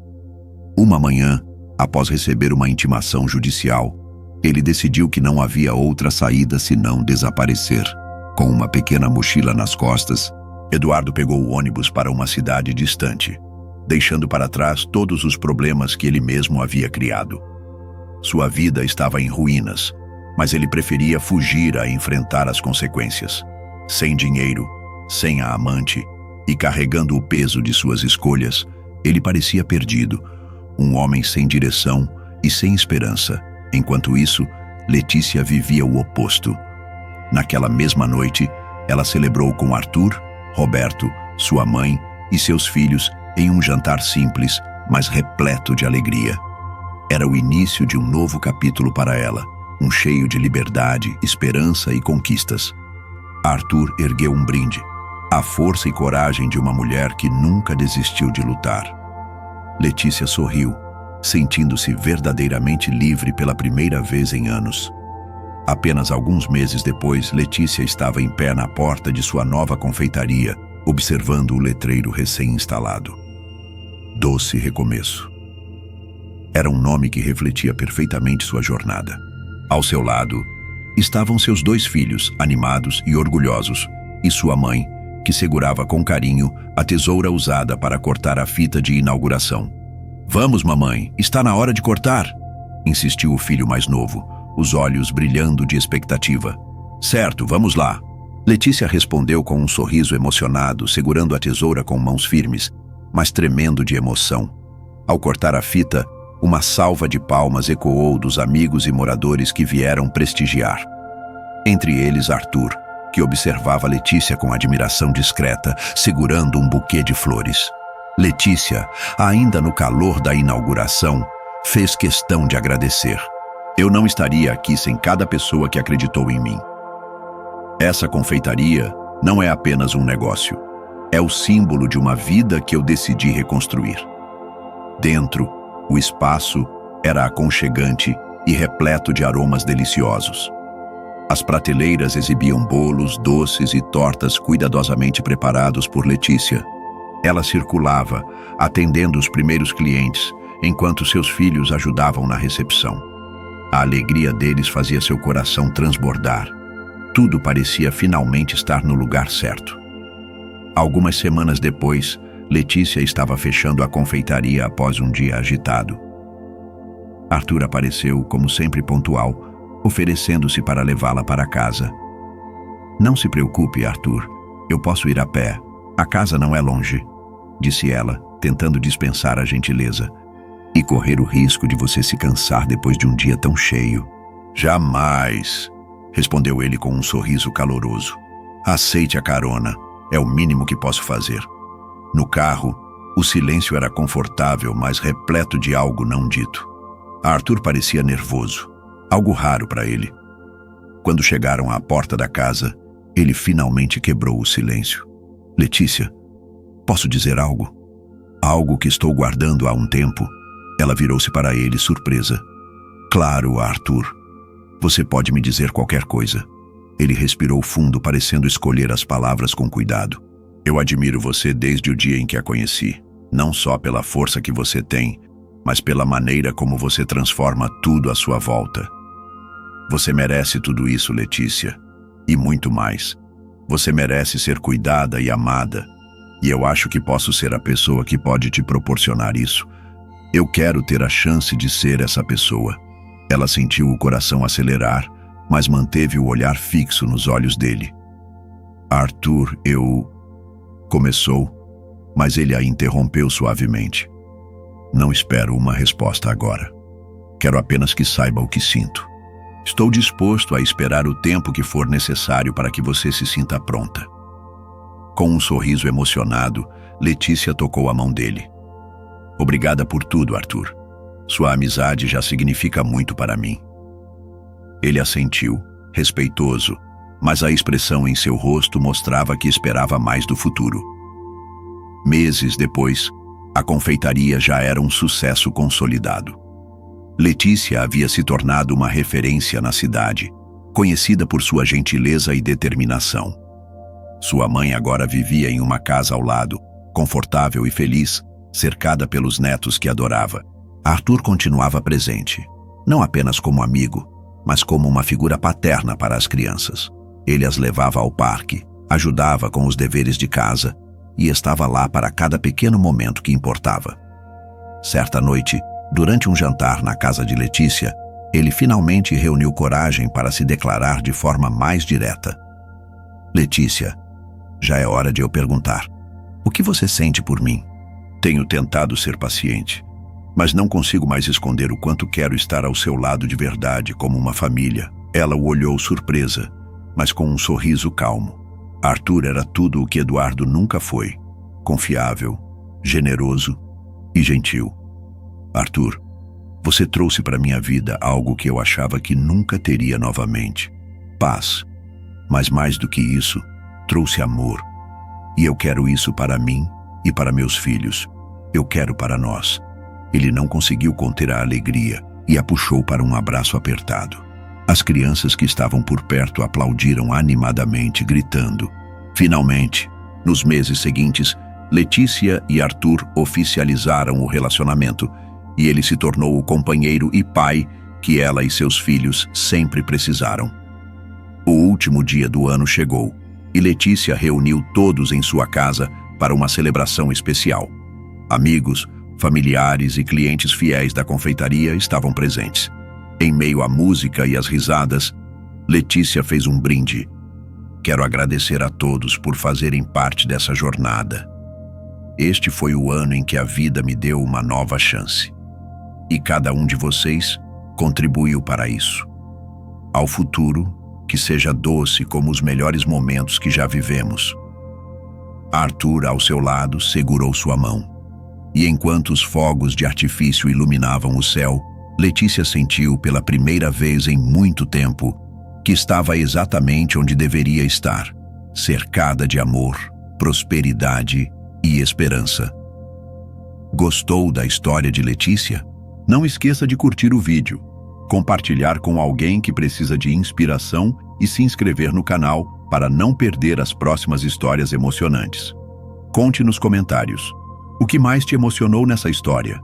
Uma manhã, após receber uma intimação judicial, ele decidiu que não havia outra saída senão desaparecer. Com uma pequena mochila nas costas, Eduardo pegou o ônibus para uma cidade distante, deixando para trás todos os problemas que ele mesmo havia criado. Sua vida estava em ruínas, mas ele preferia fugir a enfrentar as consequências. Sem dinheiro, sem a amante e carregando o peso de suas escolhas, ele parecia perdido, um homem sem direção e sem esperança. Enquanto isso, Letícia vivia o oposto. Naquela mesma noite, ela celebrou com Arthur, Roberto, sua mãe e seus filhos em um jantar simples, mas repleto de alegria. Era o início de um novo capítulo para ela, um cheio de liberdade, esperança e conquistas. Arthur ergueu um brinde, a força e coragem de uma mulher que nunca desistiu de lutar. Letícia sorriu, sentindo-se verdadeiramente livre pela primeira vez em anos. Apenas alguns meses depois, Letícia estava em pé na porta de sua nova confeitaria, observando o letreiro recém-instalado. Doce Recomeço. Era um nome que refletia perfeitamente sua jornada. Ao seu lado, estavam seus 2 filhos, animados e orgulhosos, e sua mãe, que segurava com carinho a tesoura usada para cortar a fita de inauguração. "Vamos, mamãe, está na hora de cortar", insistiu o filho mais novo, os olhos brilhando de expectativa. "Certo, vamos lá." Letícia respondeu com um sorriso emocionado, segurando a tesoura com mãos firmes, mas tremendo de emoção. Ao cortar a fita, uma salva de palmas ecoou dos amigos e moradores que vieram prestigiar. Entre eles Arthur, que observava Letícia com admiração discreta, segurando um buquê de flores. Letícia, ainda no calor da inauguração, fez questão de agradecer. "Eu não estaria aqui sem cada pessoa que acreditou em mim. Essa confeitaria não é apenas um negócio. É o símbolo de uma vida que eu decidi reconstruir." Dentro, o espaço era aconchegante e repleto de aromas deliciosos. As prateleiras exibiam bolos, doces e tortas cuidadosamente preparados por Letícia. Ela circulava, atendendo os primeiros clientes, enquanto seus filhos ajudavam na recepção. A alegria deles fazia seu coração transbordar. Tudo parecia finalmente estar no lugar certo. Algumas semanas depois, Letícia estava fechando a confeitaria após um dia agitado. Arthur apareceu, como sempre pontual, oferecendo-se para levá-la para casa. "Não se preocupe, Arthur. Eu posso ir a pé. A casa não é longe", disse ela, tentando dispensar a gentileza. "E correr o risco de você se cansar depois de um dia tão cheio." "Jamais", respondeu ele com um sorriso caloroso. "Aceite a carona. É o mínimo que posso fazer." No carro, o silêncio era confortável, mas repleto de algo não dito. Arthur parecia nervoso, algo raro para ele. Quando chegaram à porta da casa, ele finalmente quebrou o silêncio. "Letícia, posso dizer algo? Algo que estou guardando há um tempo." Ela virou-se para ele, surpresa. "Claro, Arthur. Você pode me dizer qualquer coisa." Ele respirou fundo, parecendo escolher as palavras com cuidado. "Eu admiro você desde o dia em que a conheci. Não só pela força que você tem, mas pela maneira como você transforma tudo à sua volta. Você merece tudo isso, Letícia. E muito mais. Você merece ser cuidada e amada. E eu acho que posso ser a pessoa que pode te proporcionar isso. Eu quero ter a chance de ser essa pessoa." Ela sentiu o coração acelerar, mas manteve o olhar fixo nos olhos dele. "Arthur, eu..." começou, mas ele a interrompeu suavemente. "Não espero uma resposta agora. Quero apenas que saiba o que sinto. Estou disposto a esperar o tempo que for necessário para que você se sinta pronta." Com um sorriso emocionado, Letícia tocou a mão dele. Obrigada por tudo, Arthur. Sua amizade já significa muito para mim. Ele assentiu, respeitoso, mas a expressão em seu rosto mostrava que esperava mais do futuro. Meses depois, a confeitaria já era um sucesso consolidado. Letícia havia se tornado uma referência na cidade, conhecida por sua gentileza e determinação. Sua mãe agora vivia em uma casa ao lado, confortável e feliz, cercada pelos netos que adorava. Arthur continuava presente, não apenas como amigo, mas como uma figura paterna para as crianças. Ele as levava ao parque, ajudava com os deveres de casa e estava lá para cada pequeno momento que importava. Certa noite, durante um jantar na casa de Letícia, ele finalmente reuniu coragem para se declarar de forma mais direta. Letícia, já é hora de eu perguntar. O que você sente por mim? Tenho tentado ser paciente, mas não consigo mais esconder o quanto quero estar ao seu lado de verdade, como uma família. Ela o olhou surpresa, mas com um sorriso calmo. Arthur era tudo o que Eduardo nunca foi: confiável, generoso e gentil. Arthur, você trouxe para minha vida algo que eu achava que nunca teria novamente: paz. Mas mais do que isso, trouxe amor. E eu quero isso para mim e para meus filhos. Eu quero para nós. Ele não conseguiu conter a alegria e a puxou para um abraço apertado. As crianças que estavam por perto aplaudiram animadamente, gritando. Finalmente, nos meses seguintes, Letícia e Arthur oficializaram o relacionamento e ele se tornou o companheiro e pai que ela e seus filhos sempre precisaram. O último dia do ano chegou e Letícia reuniu todos em sua casa para uma celebração especial. Amigos, familiares e clientes fiéis da confeitaria estavam presentes. Em meio à música e às risadas, Letícia fez um brinde. Quero agradecer a todos por fazerem parte dessa jornada. Este foi o ano em que a vida me deu uma nova chance. E cada um de vocês contribuiu para isso. Ao futuro, que seja doce como os melhores momentos que já vivemos. Arthur, ao seu lado, segurou sua mão. E enquanto os fogos de artifício iluminavam o céu, Letícia sentiu pela primeira vez em muito tempo que estava exatamente onde deveria estar, cercada de amor, prosperidade e esperança. Gostou da história de Letícia? Não esqueça de curtir o vídeo, compartilhar com alguém que precisa de inspiração e se inscrever no canal para não perder as próximas histórias emocionantes. Conte nos comentários. O que mais te emocionou nessa história?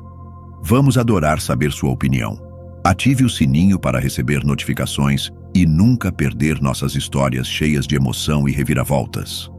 Vamos adorar saber sua opinião. Ative o sininho para receber notificações e nunca perder nossas histórias cheias de emoção e reviravoltas.